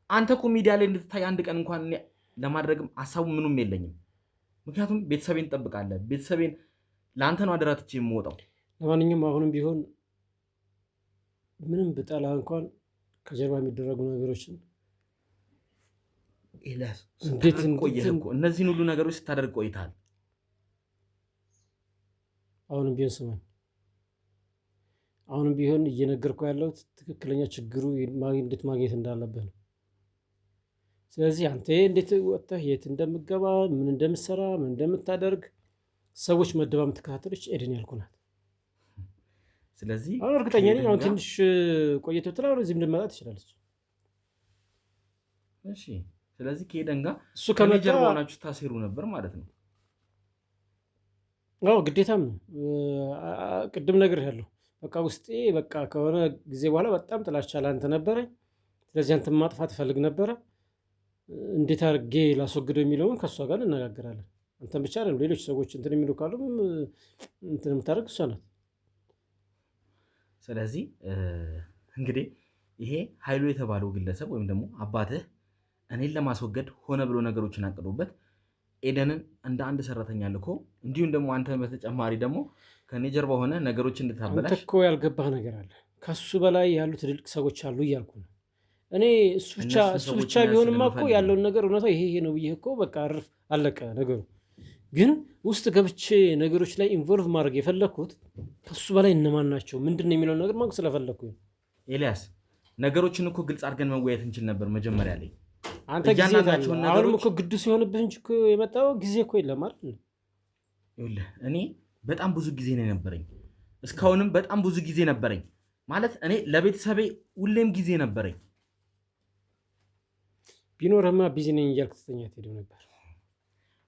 አንተ እኮ ሚዲያ ላይ እንድትታይ አንድ ቀን እንኳን ለማድረግም ሀሳቡ ምኑም የለኝም። ምክንያቱም ቤተሰቤን ትጠብቃለህ። ቤተሰቤን ለአንተ ነው አደራ ትቼ የምወጣው። ለማንኛውም አሁንም ቢሆን ምንም ብጠላ እንኳን ከጀርባ የሚደረጉ ነገሮችን ኤልያስ እንዴት ቆየህ እኮ እነዚህን ሁሉ ነገሮች ስታደርግ ቆይተሃል። አሁንም ቢሆን ስማኝ፣ አሁንም ቢሆን እየነገርኩህ ያለሁት ትክክለኛ ችግሩ እንዴት ማግኘት እንዳለብህ ነው። ስለዚህ አንተ እንዴት ወጥተህ የት እንደምገባ ምን እንደምትሰራ ምን እንደምታደርግ ሰዎች መደባ የምትከታተለች ኤደን ያልኩህ ናት። ስለዚህ አሁን እርግጠኛ ነኝ አሁን ትንሽ ቆየት ብትል አሁን እዚህ ልትመጣ ትችላለች። እሺ፣ ስለዚህ ከኤደን ጋር እሱ ከመጀመሪያው ሆናችሁ ታሴሩ ነበር ማለት ነው? አዎ ግዴታም ነው። ቅድም ነግሬሃለሁ። በቃ ውስጤ በቃ ከሆነ ጊዜ በኋላ በጣም ጥላቻ ለአንተ ነበረኝ። ስለዚህ አንተን ማጥፋት እፈልግ ነበረ። እንዴት አድርጌ ላስወግደው የሚለውን ከእሷ ጋር እንነጋገራለን። አንተን ብቻ አይደለም ሌሎች ሰዎች እንትን የሚሉ ካሉም እንትን የምታደርግ እሷ ናት። ስለዚህ እንግዲህ ይሄ ኃይሉ የተባለው ግለሰብ ወይም ደግሞ አባትህ እኔን ለማስወገድ ሆነ ብሎ ነገሮችን አቅዶበት ኤደንን እንደ አንድ ሰራተኛ ልኮ እንዲሁም ደግሞ አንተ በተጨማሪ ደግሞ ከኔ ጀርባ ሆነ ነገሮችን እንድታበላሽ። አንተ እኮ ያልገባህ ነገር አለ። ከሱ በላይ ያሉ ትልልቅ ሰዎች አሉ እያልኩ ነው እኔ። እሱ ብቻ ቢሆንማ እኮ ያለውን ነገር እውነታ ይሄ ነው ብዬ እኮ በቃ አርፍ አለቀ ነገሩ። ግን ውስጥ ገብቼ ነገሮች ላይ ኢንቮልቭ ማድረግ የፈለግኩት ከሱ በላይ እነማን ናቸው ምንድን ነው የሚለውን ነገር ማወቅ ስለፈለግኩ። ኤልያስ ነገሮችን እኮ ግልጽ አድርገን መወያየት እንችል ነበር መጀመሪያ ላይ። አንተ ጊዜ አሁንም እኮ ግድ ሲሆንብህ እንጂ እኮ የመጣው ጊዜ እኮ የለም አይደል? ይኸውልህ እኔ በጣም ብዙ ጊዜ ነው የነበረኝ። እስካሁንም በጣም ብዙ ጊዜ ነበረኝ ማለት እኔ ለቤተሰቤ ሁሌም ጊዜ ነበረኝ። ቢኖርህማ ቢዚ ነኝ እያልክ ትተኛ ትሄደው ነበር።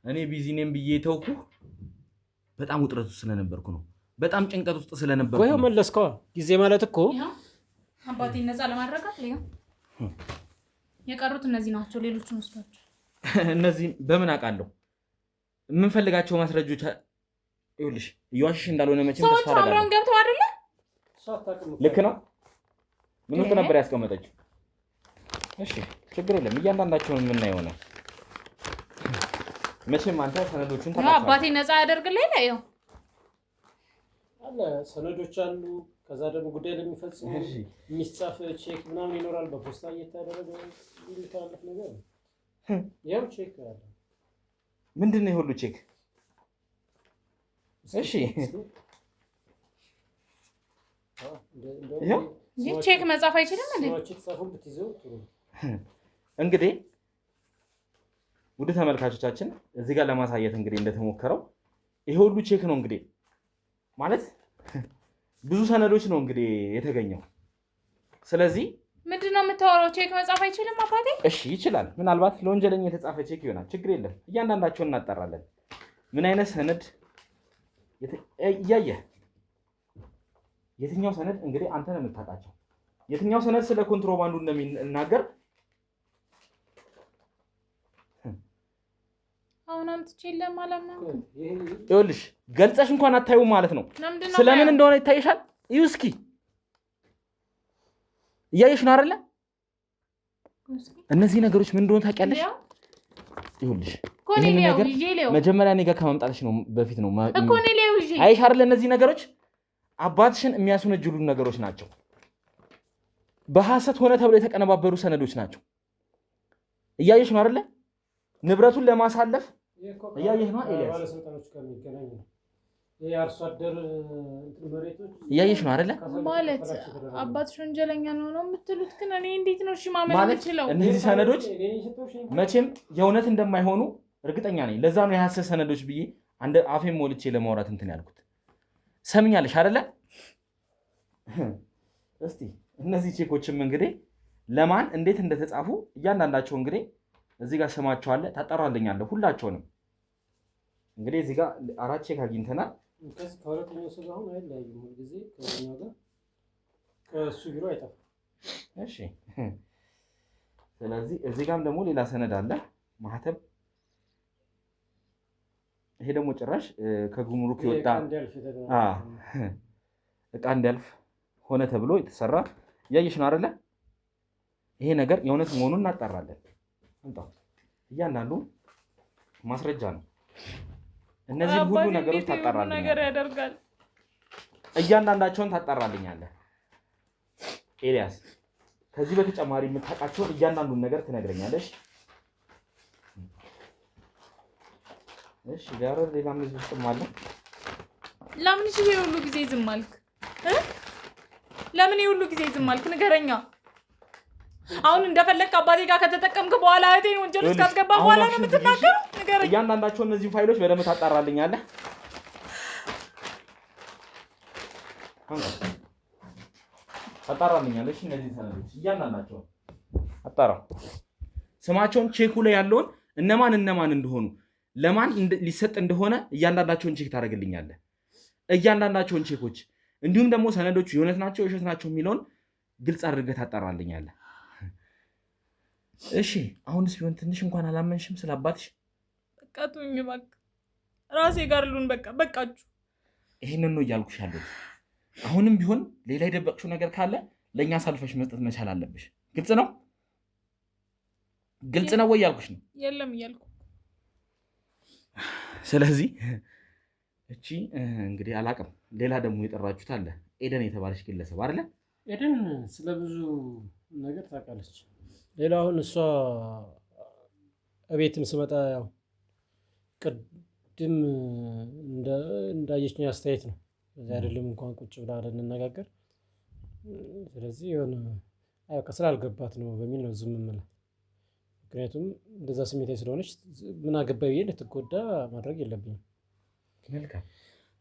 እኔ ቢዚ ነኝ ብዬ ተውኩ በጣም ውጥረት ውስጥ ስለነበርኩ ነው። በጣም ጭንቀት ውስጥ ስለነበርኩ ነው። ወይ መለስከው ጊዜ ማለት እኮ አባቴን ነፃ ለማድረግ ነው። የቀሩት እነዚህ ናቸው። ሌሎቹን ወስዷቸው። እነዚህ በምን አውቃለሁ? የምንፈልጋቸው ማስረጃዎች ይኸውልሽ፣ እየዋሽሽ እንዳልሆነ መቼም ተስፋ አደርጋለሁ። ሰዎች ገብተው አይደለ? ልክ ነው። ምን ውስጥ ነበር ያስቀመጠችው? እሺ ችግር የለም፣ እያንዳንዳቸውን የምናየው ነው። መቼም አንተ ሰነዶቹን ታውቃለህ። አባቴን ነፃ ያደርግልኝ ነው ያው አለ ሰነዶች አሉ። ከዛ ደግሞ ጉዳይ ለሚፈጽሙ የሚጻፍ ቼክ ምናምን ይኖራል። በፖስታ እየተደረገ የሚታለፍ ነገር ነው። ያው ቼክ አለ። ምንድን ነው የሁሉ ቼክ? እሺ ቼክ መጻፍ አይችልም እንዴ? ቼክ ጻፉን ብትይዘው ጥሩ። እንግዲህ ውድ ተመልካቾቻችን እዚህ ጋር ለማሳየት እንግዲህ እንደተሞከረው ይሄ ሁሉ ቼክ ነው እንግዲህ ማለት ብዙ ሰነዶች ነው እንግዲህ የተገኘው። ስለዚህ ምንድነው የምታወራው? ቼክ መጻፍ አይችልም አባቴ? እሺ ይችላል። ምናልባት ለወንጀለኛ የተጻፈ ቼክ ይሆናል። ችግር የለም። እያንዳንዳቸውን እናጣራለን። ምን አይነት ሰነድ እያየህ የትኛው ሰነድ እንግዲህ አንተ ነው የምታውቃቸው። የትኛው ሰነድ ስለ ኮንትሮባንዱ እንደሚናገር አሁን አምጥቼ ለማላማንኩ ይኸውልሽ፣ ገልጸሽ እንኳን አታዩም ማለት ነው። ስለምን እንደሆነ ይታይሻል? እዩ እስኪ እያየሽ ነው አይደለ? እነዚህ ነገሮች ምን እንደሆነ ታውቂያለሽ? ይኸውልሽ ይሄን ነገር መጀመሪያ እኔ ጋር ከመምጣትሽ ነው በፊት ነው እኮ እኔ ሌው ይዤ አይሽ አይደለ? እነዚህ ነገሮች አባትሽን የሚያስወነጅሉ ነገሮች ናቸው። በሐሰት ሆነ ተብሎ የተቀነባበሩ ሰነዶች ናቸው። እያየሽ ነው አይደለ? ንብረቱን ለማሳለፍ እያየሽ ነው ኤልያስ። ባለስልጣኖች ጋር የሚገናኝ ነው። የአርሶ አደር መሬቶች እያየሽ ነው አይደለ? ማለት አባትሽ ወንጀለኛ ነው የምትሉት? ግን እኔ እንዴት ነው እሺ ማመን የምችለው? እነዚህ ሰነዶች መቼም የእውነት እንደማይሆኑ እርግጠኛ ነኝ። ለዛ ነው የሐሰት ሰነዶች ብዬ አንድ አፌን ሞልቼ ለማውራት እንትን ያልኩት። ሰምኛለሽ አይደለ? እስቲ እነዚህ ቼኮችም እንግዲህ ለማን እንዴት እንደተጻፉ እያንዳንዳቸው እንግዲህ እዚህ ጋር ስማቸው አለ። ታጠራልኛለህ ሁላቸውንም። እንግዲህ እዚህ ጋር 4 ቼክ አግኝተናል። ከሁለተኛው ሰው ጋር አሁን አይለያዩም። ሁሉ ጊዜ ከኛው ጋር ከእሱ ቢሮ አይጠፋም። እሺ፣ ስለዚህ እዚህ ጋርም ደግሞ ሌላ ሰነድ አለ፣ ማህተብ። ይሄ ደግሞ ጭራሽ ከጉምሩክ ይወጣ እቃ እንዲያልፍ ሆነ ተብሎ የተሰራ እያየሽ ነው አይደለ? ይሄ ነገር የእውነት መሆኑን እናጣራለን። እንጣው እያንዳንዱ ማስረጃ ነው። እነዚህ ሁሉ ነገሮች ታጣራልኛለህ። ነገር ያደርጋል። እያንዳንዳቸውን ታጣራልኛለህ ኤልያስ። ከዚህ በተጨማሪ የምታውቃቸውን እያንዳንዱን ነገር ትነግረኛለሽ። እሺ ጋር ሌላም ልጅ ውስጥም አለ። ለምን እሺ ሁሉ ጊዜ ዝም አልክ? ለምን ሁሉ ጊዜ ዝም አልክ? ንገረኛ። አሁን እንደፈለግክ አባቴ ጋር ከተጠቀምክ በኋላ እህቴን ወንጀል ውስጥ ካስገባ በኋላ ነው የምትናገረው? ንገረኝ። እያንዳንዳቸው እነዚህ ፋይሎች በደንብ ታጣራልኛለህ። ታጣራልኛለሽ። እነዚህ ሰነዶች እያንዳንዳቸው አጣራው። ስማቸውን ቼኩ ላይ ያለውን እነማን እንደሆኑ ለማን ሊሰጥ እንደሆነ እያንዳንዳቸውን ቼክ ታደርግልኛለህ። እያንዳንዳቸውን ቼኮች እንዲሁም ደግሞ ሰነዶቹ የእውነት ናቸው የውሸት ናቸው የሚለውን ግልጽ አድርገህ ታጣራልኛለህ። እሺ አሁንስ ቢሆን ትንሽ እንኳን አላመንሽም ስለ አባትሽ? በቃ ተውኝ እባክህ፣ ራሴ ጋር ልሁን። በቃችሁ። ይሄንን ነው እያልኩሽ ያለሁት። አሁንም ቢሆን ሌላ የደበቅሽው ነገር ካለ ለእኛ አሳልፈሽ መስጠት መቻል አለብሽ። ግልጽ ነው? ግልጽ ነው ወይ እያልኩሽ ነው? የለም እያልኩ። ስለዚህ እቺ እንግዲህ አላቅም፣ ሌላ ደግሞ የጠራችሁት አለ ኤደን የተባለች ግለሰብ አይደለ? ኤደን ስለ ብዙ ነገር ታውቃለች። ሌላ አሁን እሷ እቤትም ስመጣ ያው ቅድም እንዳየችኝ አስተያየት ነው። እዚህ አይደለም እንኳን ቁጭ ብላ ልንነጋገር። ስለዚህ የሆነ ከስራ አልገባት ነው በሚል ነው ዝም የምልህ። ምክንያቱም እንደዛ ስሜታዊ ስለሆነች ምን አገባኝ ብዬ እንድትጎዳ ማድረግ የለብኝም። መልካም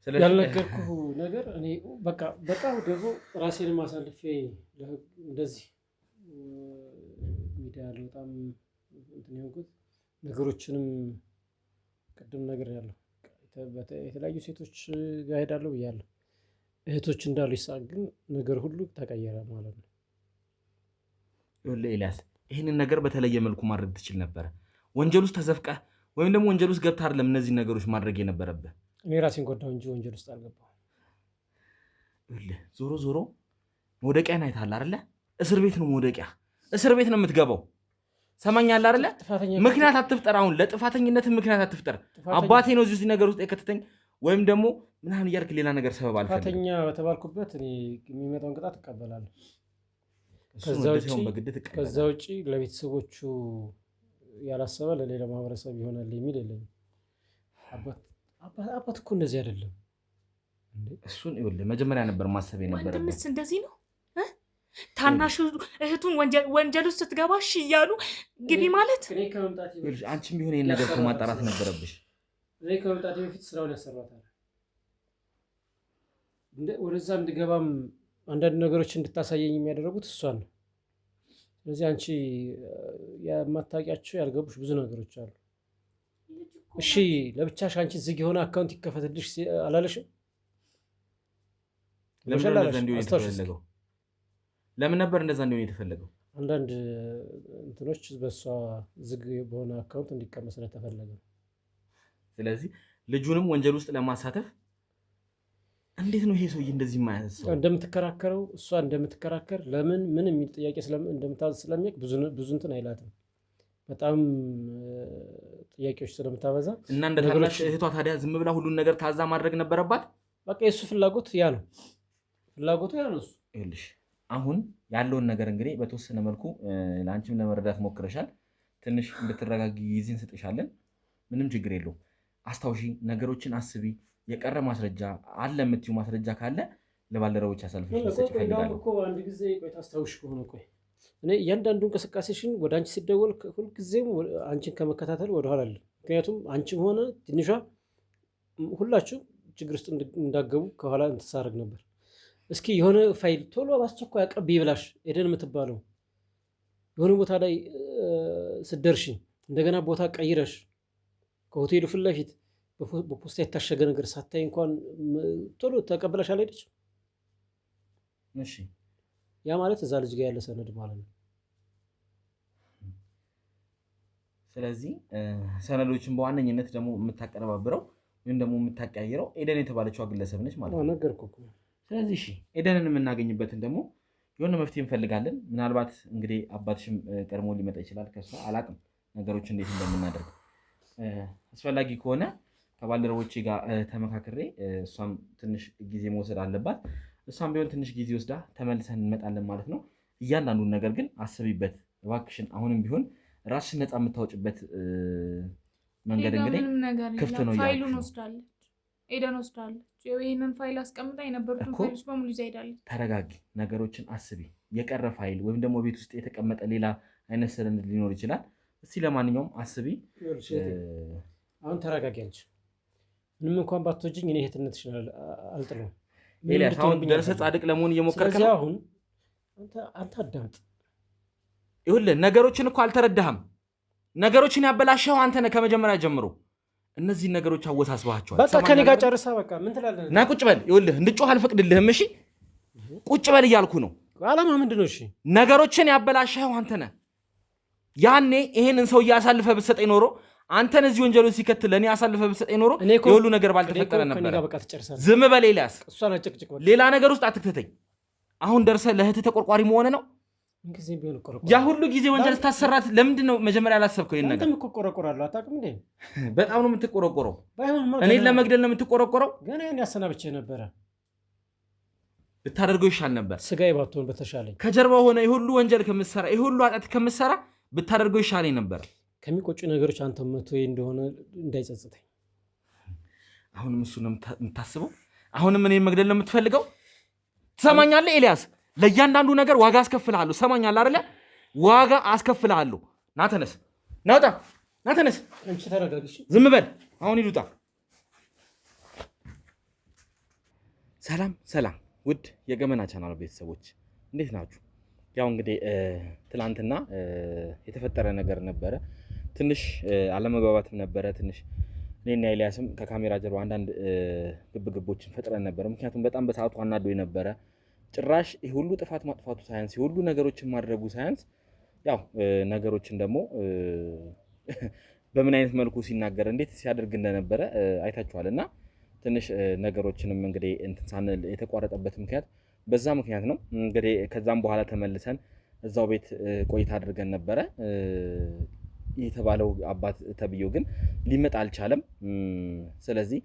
ያልነገርኩህ ነገር እኔ በቃ በጣም ደግሞ ራሴንም አሳልፌ እንደዚህ ሚዲያ ላይ በጣም እንትን ያልኩት ነገሮችንም ቅድም ነገር ያለው የተለያዩ ሴቶች ጋር ሄዳለሁ ብያለሁ። እህቶች እንዳሉ ይሳቅ፣ ግን ነገር ሁሉ ተቀየረ ማለት ነው። ይኸውልህ ኤልያስ፣ ይህንን ነገር በተለየ መልኩ ማድረግ ትችል ነበረ። ወንጀል ውስጥ ተዘፍቀህ ወይም ደግሞ ወንጀል ውስጥ ገብተህ አይደለም እነዚህ ነገሮች ማድረግ የነበረብህ። እኔ ራሴን ጎዳሁ እንጂ ወንጀል ውስጥ አልገባሁም። ይኸውልህ ዞሮ መውደቂያን አይተሃል አይደለ? እስር ቤት ነው መውደቂያ። እስር ቤት ነው የምትገባው። ሰማኛለህ አይደለ? ምክንያት አትፍጠር። አሁን ለጥፋተኝነት ምክንያት አትፍጠር። አባቴ ነው እዚህ ነገር ውስጥ የከተተኝ ወይም ደግሞ ምናምን እያልክ ሌላ ነገር ሰበብ አልፈልግም። ጥፋተኛ በተባልኩበት እኔ የሚመጣውን ቅጣት እቀበላለሁ። ከዛ ውጭ ለቤተሰቦቹ ያላሰበ ለሌላ ማህበረሰብ ይሆናል የሚል የለኝም። አባት እኮ እንደዚህ አይደለም። እሱን ይኸውልህ መጀመሪያ ነበር ማሰብ የነበረብህ። ወንድምስ እንደዚህ ነው። ታናሽ እህቱን ወንጀል ውስጥ ስትገባ እሺ እያሉ ግቢ ማለት አንቺም ቢሆን ይሄን ነገር ማጣራት ነበረብሽ። እኔ ከመምጣቴ በፊት ስራውን ያሰራታል። ወደዛ እንድገባም አንዳንድ ነገሮች እንድታሳየኝ የሚያደርጉት እሷን ነው። ስለዚህ አንቺ የማታውቂያቸው ያልገቡሽ ብዙ ነገሮች አሉ። እሺ ለብቻሽ አንቺ ዝግ የሆነ አካውንት ይከፈትልሽ አላለሽም? ለምን ነበር እንደዛ እንዲሆን የተፈለገው? አንዳንድ እንትኖች በእሷ ዝግ በሆነ አካውንት እንዲቀመጥ ስለተፈለገ። ስለዚህ ልጁንም ወንጀል ውስጥ ለማሳተፍ እንዴት ነው ይሄ ሰውዬ እንደዚህ ማለት ነው? እንደምትከራከረው እሷ እንደምትከራከር ለምን ምን የሚል ጥያቄ እንደምታዝ ስለሚያውቅ ብዙ እንትን አይላትም። በጣም ጥያቄዎች ስለምታበዛ እና እንደ ታናሽ እህቷ ታዲያ ዝም ብላ ሁሉን ነገር ታዛ ማድረግ ነበረባት። በቃ የሱ ፍላጎቱ ያ ነው። እሱ ይኸውልሽ አሁን ያለውን ነገር እንግዲህ በተወሰነ መልኩ ለአንቺም ለመረዳት ሞክረሻል። ትንሽ እንድትረጋጊ ጊዜ እንሰጥሻለን። ምንም ችግር የለውም። አስታውሺ፣ ነገሮችን አስቢ። የቀረ ማስረጃ አለ የምትይው ማስረጃ ካለ ለባልደረቦች አሳልፈሽ መስጠት ይፈልጋለሁ እኮ። አንድ ጊዜ ቆይ ታስታውሽ ከሆነ እኔ እያንዳንዱ እንቅስቃሴሽን ወደ አንቺ ሲደወል ሁልጊዜም አንቺን ከመከታተል ወደኋላ አለ። ምክንያቱም አንቺም ሆነ ትንሿ ሁላችሁ ችግር ውስጥ እንዳገቡ ከኋላ እንትሳረግ ነበር። እስኪ የሆነ ፋይል ቶሎ በአስቸኳይ አቀብይ ብላሽ ኤደን የምትባለው የሆነ ቦታ ላይ ስትደርሺ እንደገና ቦታ ቀይረሽ ከሆቴሉ ፊት ለፊት በፖስታ የታሸገ ነገር ሳታይ እንኳን ቶሎ ተቀብለሽ አልሄደች። እሺ ያ ማለት እዛ ልጅ ጋር ያለ ሰነድ ማለት ነው። ስለዚህ ሰነዶችን በዋነኝነት ደግሞ የምታቀነባብረው ወይም ደግሞ የምታቀያይረው ኤደን የተባለችው ግለሰብ ነች ማለት ነው። ነገርኩህ እኮ። ስለዚህ እሺ ኤደንን የምናገኝበትን ደግሞ የሆነ መፍትሄ እንፈልጋለን። ምናልባት እንግዲህ አባትሽም ቀድሞ ሊመጣ ይችላል። ከሷ አላቅም ነገሮች እንዴት እንደምናደርግ። አስፈላጊ ከሆነ ከባልደረቦቼ ጋር ተመካክሬ እሷም ትንሽ ጊዜ መውሰድ አለባት። እሷም ቢሆን ትንሽ ጊዜ ወስዳ ተመልሰን እንመጣለን ማለት ነው። እያንዳንዱን ነገር ግን አስቢበት እባክሽን። አሁንም ቢሆን ራስሽን ነፃ የምታወጭበት መንገድ እንግዲህ ክፍት ነው። ፋይሉን ወስዳለች፣ ኤደን ወስዳለች። ይህንን ፋይል አስቀምጣ የነበሩትን ፋይሎች በሙሉ ይዛ ሄዳለች። ተረጋጊ፣ ነገሮችን አስቢ። የቀረ ፋይል ወይም ደግሞ ቤት ውስጥ የተቀመጠ ሌላ አይነት ሰነድ ሊኖር ይችላል። እስቲ ለማንኛውም አስቢ። አሁን ተረጋጊ አንቺ። ምንም እንኳን ባትወጂኝ እኔ እህትነትሽን አልጥለውም። ኤልያስ አሁን ደርሰህ ጻድቅ ለመሆን እየሞከርክ ነው። አሁን አንተ አዳምጥ። ይኸውልህ ነገሮችን እኮ አልተረዳህም። ነገሮችን ያበላሸው አንተ ነህ ከመጀመሪያ ጀምሮ። እነዚህን ነገሮች አወሳስባቸዋል። በቃ ከኔ ጋር ጨርሳ በቃ ምን ትላለህ? ና ቁጭ በል። ይኸውልህ እንድጮህ አልፈቅድልህም። እሺ ቁጭ በል እያልኩ ነው። ዓላማ ምንድን ነው? እሺ ነገሮችን ያበላሸው አንተ ነህ። ያኔ ይሄንን ሰውዬ አሳልፈህ ብትሰጠኝ ኖሮ አንተን እዚህ ወንጀሉ ሲከትል ለኔ አሳልፈህ ብትሰጠኝ ኖሮ የሁሉ ነገር ባልተፈጠረ ነበር። ዝም በል ኤልያስ፣ ሌላ ነገር ውስጥ አትክተተኝ። አሁን ደርሰህ ለእህትህ ተቆርቋሪ መሆን ነው። ያ ሁሉ ጊዜ ወንጀል ስታሰራት ለምንድን ነው መጀመሪያ ያላሰብከው? ይሄን ነገር በጣም ነው የምትቆረቆረው። እኔን ለመግደል ነው የምትቆረቆረው። ገና ያን ያሰናብቼ ነበረ። ብታደርገው ይሻል ነበር። ስጋዬ ባትሆን በተሻለኝ። ከጀርባ ሆነ የሁሉ ወንጀል ከምትሰራ የሁሉ ኃጢአት ከምትሰራ ብታደርገው ይሻለኝ ነበር። ከሚቆጩ ነገሮች አንተ መቶ እንደሆነ እንዳይጸጽተኝ። አሁንም እሱ ነው የምታስበው? አሁንም እኔን መግደል ነው የምትፈልገው? ትሰማኛለህ ኤልያስ? ለእያንዳንዱ ነገር ዋጋ አስከፍልሃለሁ። ሰማኛለህ አይደለ? ዋጋ አስከፍልሃለሁ። ና ተነስ፣ ና ውጣ፣ ና ተነስ። አንቺ ተረጋግሽ። ዝም በል። አሁን ሂድ፣ ውጣ። ሰላም ሰላም፣ ውድ የገመና ቻናል ቤተሰቦች እንዴት ናችሁ? ያው እንግዲህ ትላንትና የተፈጠረ ነገር ነበረ። ትንሽ አለመግባባትም ነበረ። ትንሽ እኔና ኤልያስም ከካሜራ ጀርባ አንዳንድ ግብግቦችን ፈጥረን ነበረ። ምክንያቱም በጣም በሰዓቱ አናዶኝ ነበረ። ጭራሽ ይህ ሁሉ ጥፋት ማጥፋቱ ሳያንስ የሁሉ ነገሮችን ማድረጉ ሳያንስ ያው ነገሮችን ደግሞ በምን አይነት መልኩ ሲናገር እንዴት ሲያደርግ እንደነበረ አይታችኋል። እና ትንሽ ነገሮችንም እንግዲህ እንትን ሳንል የተቋረጠበት ምክንያት በዛ ምክንያት ነው። እንግዲህ ከዛም በኋላ ተመልሰን እዛው ቤት ቆይታ አድርገን ነበረ። የተባለው አባት ተብዮ ግን ሊመጣ አልቻለም። ስለዚህ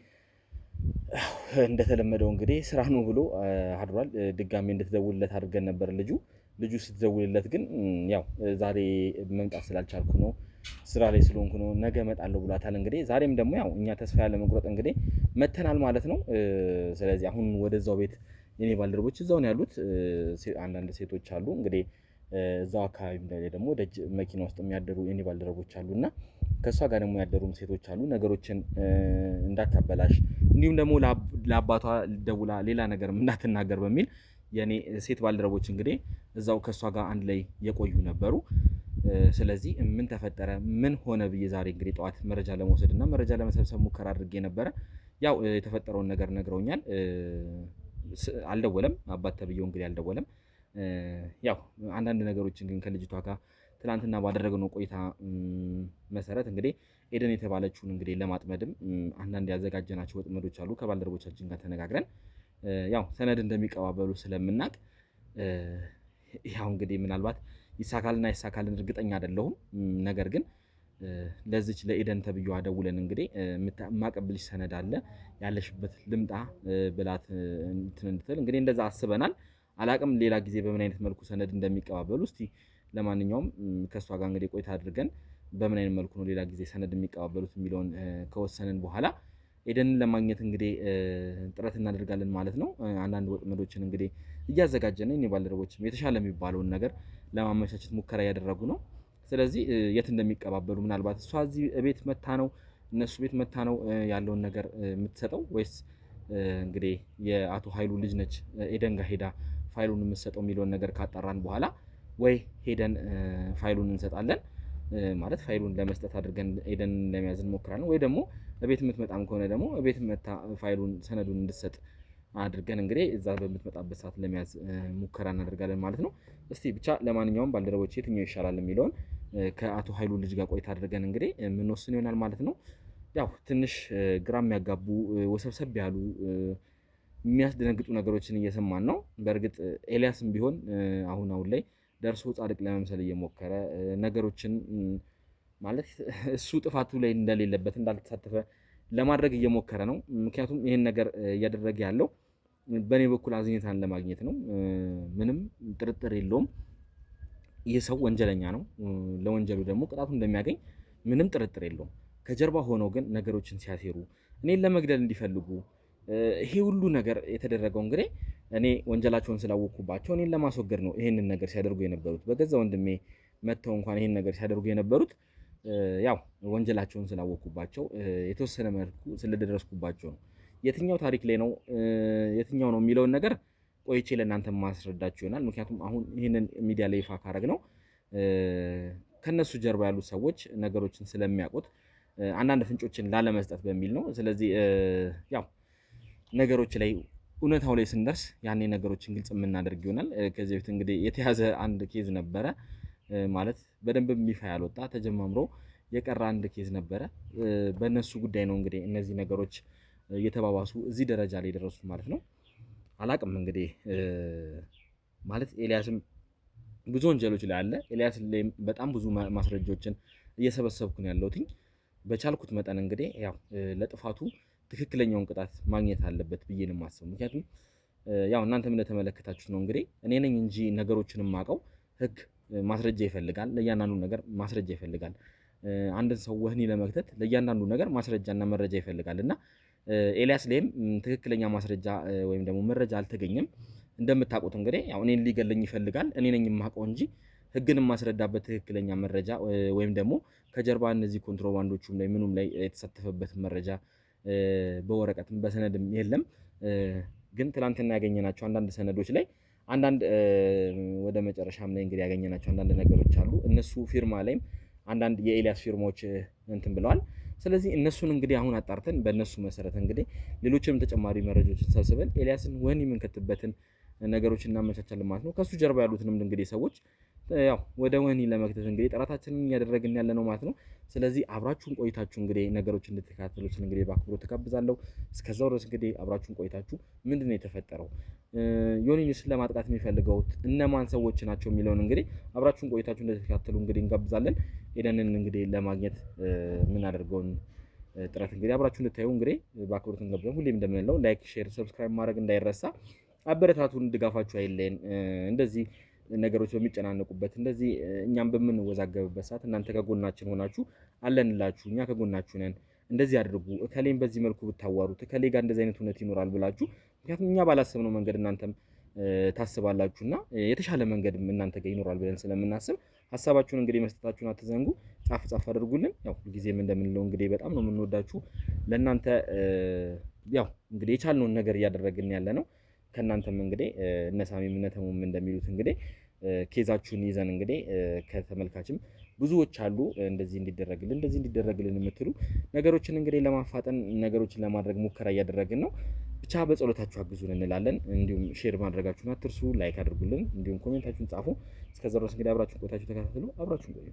እንደተለመደው እንግዲህ ስራ ነው ብሎ አድሯል። ድጋሜ እንድትደውልለት አድርገን ነበር። ልጁ ስትደውልለት ግን ያው ዛሬ መምጣት ስላልቻልኩ ነው፣ ስራ ላይ ስለሆንኩ ነው፣ ነገ እመጣለሁ ብሏታል። እንግዲህ ዛሬም ደግሞ ያው እኛ ተስፋ ያለ መቁረጥ እንግዲህ መተናል ማለት ነው። ስለዚህ አሁን ወደዛው ቤት የኔ ባልደረቦች እዛው ነው ያሉት። አንዳንድ ሴቶች አሉ እንግዲህ እዛው አካባቢ ላይ ደግሞ ደጅ መኪና ውስጥ የሚያደሩ የኔ ባልደረቦች አሉና ከሷ ጋር ደግሞ ያደሩም ሴቶች አሉ። ነገሮችን እንዳታበላሽ እንዲሁም ደግሞ ለአባቷ ደውላ ሌላ ነገር እንዳትናገር በሚል የኔ ሴት ባልደረቦች እንግዲህ እዛው ከሷ ጋር አንድ ላይ የቆዩ ነበሩ። ስለዚህ ምን ተፈጠረ ምን ሆነ ብዬ ዛሬ እንግዲህ ጠዋት መረጃ ለመውሰድ እና መረጃ ለመሰብሰብ ሙከራ አድርጌ ነበረ። ያው የተፈጠረውን ነገር ነግረውኛል። አልደወለም አባት ተብዬው እንግዲህ አልደወለም። ያው አንዳንድ ነገሮችን ግን ከልጅቷ ጋር ትናንትና ባደረግነው ቆይታ መሰረት እንግዲህ ኤደን የተባለችውን እንግዲህ ለማጥመድም አንዳንድ ያዘጋጀናቸው ወጥመዶች አሉ። ከባልደረቦቻችን ጋር ተነጋግረን ያው ሰነድ እንደሚቀባበሉ ስለምናቅ ያው እንግዲህ ምናልባት ይሳካልና ይሳካልን እርግጠኛ አይደለሁም። ነገር ግን ለዚች ለኤደን ተብዬዋ ደውለን እንግዲህ ማቀብልሽ ሰነድ አለ ያለሽበት ልምጣ ብላት እንትን እንድትል እንግዲህ እንደዛ አስበናል። አላቅም ሌላ ጊዜ በምን አይነት መልኩ ሰነድ እንደሚቀባበሉ። እስቲ ለማንኛውም ከሷ ጋር እንግዲህ ቆይታ አድርገን በምን አይነት መልኩ ነው ሌላ ጊዜ ሰነድ የሚቀባበሉት የሚለውን ከወሰንን በኋላ ኤደንን ለማግኘት እንግዲህ ጥረት እናደርጋለን ማለት ነው። አንዳንድ ወጥመዶችን እንግዲህ እያዘጋጀን እኔ ባልደረቦችም የተሻለ የሚባለውን ነገር ለማመቻቸት ሙከራ እያደረጉ ነው። ስለዚህ የት እንደሚቀባበሉ ምናልባት እሷ እዚህ ቤት መታ ነው እነሱ ቤት መታ ነው ያለውን ነገር የምትሰጠው ወይስ እንግዲህ የአቶ ኃይሉ ልጅ ነች ኤደን ጋር ሄዳ ፋይሉን የምትሰጠው የሚለውን ነገር ካጣራን በኋላ ወይ ሄደን ፋይሉን እንሰጣለን ማለት ፋይሉን ለመስጠት አድርገን ኤደን ለመያዝ እንሞክራለን። ወይ ደግሞ እቤት የምትመጣም ከሆነ ደግሞ እቤት መታ ፋይሉን ሰነዱን እንድትሰጥ አድርገን እንግዲህ እዛ በምትመጣበት ሰዓት ለመያዝ ሙከራ እናደርጋለን ማለት ነው። እስቲ ብቻ ለማንኛውም ባልደረቦች የትኛው ይሻላል የሚለውን ከአቶ ኃይሉ ልጅ ጋር ቆይታ አድርገን እንግዲህ የምንወስን ይሆናል ማለት ነው። ያው ትንሽ ግራ የሚያጋቡ ወሰብሰብ ያሉ የሚያስደነግጡ ነገሮችን እየሰማን ነው። በእርግጥ ኤልያስም ቢሆን አሁን ላይ ደርሶ ጻድቅ ለመምሰል እየሞከረ ነገሮችን ማለት እሱ ጥፋቱ ላይ እንደሌለበት እንዳልተሳተፈ ለማድረግ እየሞከረ ነው። ምክንያቱም ይሄን ነገር እያደረገ ያለው በእኔ በኩል አዝኔታን ለማግኘት ነው። ምንም ጥርጥር የለውም። ይህ ሰው ወንጀለኛ ነው። ለወንጀሉ ደግሞ ቅጣቱ እንደሚያገኝ ምንም ጥርጥር የለውም። ከጀርባ ሆነው ግን ነገሮችን ሲያሴሩ እኔን ለመግደል እንዲፈልጉ ይሄ ሁሉ ነገር የተደረገው እንግዲህ እኔ ወንጀላቸውን ስላወቅኩባቸው እኔን ለማስወገድ ነው ይሄንን ነገር ሲያደርጉ የነበሩት። በገዛ ወንድሜ መተው እንኳን ይሄን ነገር ሲያደርጉ የነበሩት ያው ወንጀላቸውን ስላወቅኩባቸው የተወሰነ መልኩ ስለደረስኩባቸው ነው። የትኛው ታሪክ ላይ ነው የትኛው ነው የሚለውን ነገር ቆይቼ ለእናንተ ማስረዳችሁ ይሆናል። ምክንያቱም አሁን ይህንን ሚዲያ ላይ ይፋ ካረግ ነው ከነሱ ጀርባ ያሉት ሰዎች ነገሮችን ስለሚያውቁት አንዳንድ ፍንጮችን ላለመስጠት በሚል ነው። ስለዚህ ያው ነገሮች ላይ እውነታው ላይ ስንደርስ ያኔ ነገሮችን ግልጽ የምናደርግ ይሆናል። ከዚህ በፊት እንግዲህ የተያዘ አንድ ኬዝ ነበረ ማለት በደንብ ይፋ ያልወጣ ተጀማምሮ የቀረ አንድ ኬዝ ነበረ። በእነሱ ጉዳይ ነው እንግዲህ እነዚህ ነገሮች እየተባባሱ እዚህ ደረጃ ላይ ደረሱ ማለት ነው። አላቅም እንግዲህ ማለት ኤልያስም ብዙ ወንጀሎች ላይ አለ። ኤልያስ ላይ በጣም ብዙ ማስረጃዎችን እየሰበሰብኩ ነው ያለሁት። በቻልኩት መጠን እንግዲህ ያው ለጥፋቱ ትክክለኛውን ቅጣት ማግኘት አለበት ብዬ ነው የማስበው። ምክንያቱም ያው እናንተም እንደተመለከታችሁት ነው እንግዲህ እኔ ነኝ እንጂ ነገሮችን የማውቀው። ህግ ማስረጃ ይፈልጋል። ለእያንዳንዱ ነገር ማስረጃ ይፈልጋል። አንድን ሰው ወህኒ ለመክተት ለእያንዳንዱ ነገር ማስረጃና መረጃ ይፈልጋል እና ኤልያስ ላይም ትክክለኛ ማስረጃ ወይም ደግሞ መረጃ አልተገኘም። እንደምታውቁት እንግዲህ ያው እኔን ሊገለኝ ይፈልጋል። እኔ ነኝ የማውቀው እንጂ ህግን ማስረዳበት ትክክለኛ መረጃ ወይም ደግሞ ከጀርባ እነዚህ ኮንትሮባንዶቹም ላይ ምኑም ላይ የተሳተፈበት መረጃ በወረቀትም በሰነድም የለም። ግን ትላንትና ያገኘናቸው አንዳንድ ሰነዶች ላይ አንዳንድ ወደ መጨረሻም ላይ እንግዲህ ያገኘናቸው አንዳንድ ነገሮች አሉ። እነሱ ፊርማ ላይም አንዳንድ የኤልያስ ፊርማዎች እንትን ብለዋል። ስለዚህ እነሱን እንግዲህ አሁን አጣርተን በእነሱ መሰረት እንግዲህ ሌሎችንም ተጨማሪ መረጃዎችን ሰብስበን ኤልያስን ወህኒ የምንከትበትን ነገሮችን እናመቻቻለን ማለት ነው። ከሱ ጀርባ ያሉትንም እንግዲህ ሰዎች ያው ወደ ወህኒ ለመክተት እንግዲህ ጥረታችንን እያደረግን ያለ ነው ማለት ነው። ስለዚህ አብራችሁን ቆይታችሁ እንግዲህ ነገሮችን እንድትከታተሉት እንግዲህ በአክብሮት ተጋብዛለሁ። እስከዛው ድረስ እንግዲህ አብራችሁን ቆይታችሁ ምንድነው የተፈጠረው ዮኒንስ ለማጥቃት የሚፈልገው እነማን ሰዎች ናቸው የሚለውን እንግዲህ አብራችሁን ቆይታችሁ እንድትከታተሉ እንግዲህ እንጋብዛለን። ኤደንን እንግዲህ ለማግኘት ምን አደርገውን ጥረት እንግዲህ አብራችሁ እንድታዩ እንግዲህ በአክብሮት እንጋብዛለን። ሁሌም እንደምንለው ላይክ፣ ሼር፣ ሰብስክራይብ ማድረግ እንዳይረሳ። አበረታቱን፣ ድጋፋችሁ አይለየን። እንደዚህ ነገሮች በሚጨናነቁበት እንደዚህ እኛም በምንወዛገብበት ሰዓት እናንተ ከጎናችን ሆናችሁ አለንላችሁ፣ እኛ ከጎናችሁ ነን፣ እንደዚህ አድርጉ እከሌን በዚህ መልኩ ብታዋሩት እከሌ ጋር እንደዚህ አይነት እውነት ይኖራል ብላችሁ ምክንያቱም እኛ ባላሰብነው መንገድ እናንተም ታስባላችሁና የተሻለ መንገድ እናንተ ጋር ይኖራል ብለን ስለምናስብ ሐሳባችሁን እንግዲህ መስጠታችሁን አትዘንጉ። ጻፍ አድርጉልን። ያው ጊዜም እንደምንለው እንግዲህ በጣም ነው የምንወዳችሁ። ለእናንተ ያው እንግዲህ የቻልነውን ነገር እያደረግን ያለ ነው። ከእናንተም እንግዲህ እነሳሚም እነተሙም እንደሚሉት እንግዲህ ኬዛችሁን ይዘን እንግዲህ ከተመልካችም ብዙዎች አሉ እንደዚህ እንዲደረግልን የምትሉ ነገሮችን እንግዲህ ለማፋጠን ነገሮችን ለማድረግ ሙከራ እያደረግን ነው። ብቻ በጸሎታችሁ አግዙን እንላለን። እንዲሁም ሼር ማድረጋችሁን አትርሱ፣ ላይክ አድርጉልን፣ እንዲሁም ኮሜንታችሁን ጻፉ። እስከዛ ድረስ እንግዲህ አብራችሁን ቆይታችሁ ተከታተሉ። አብራችሁን ቆዩ።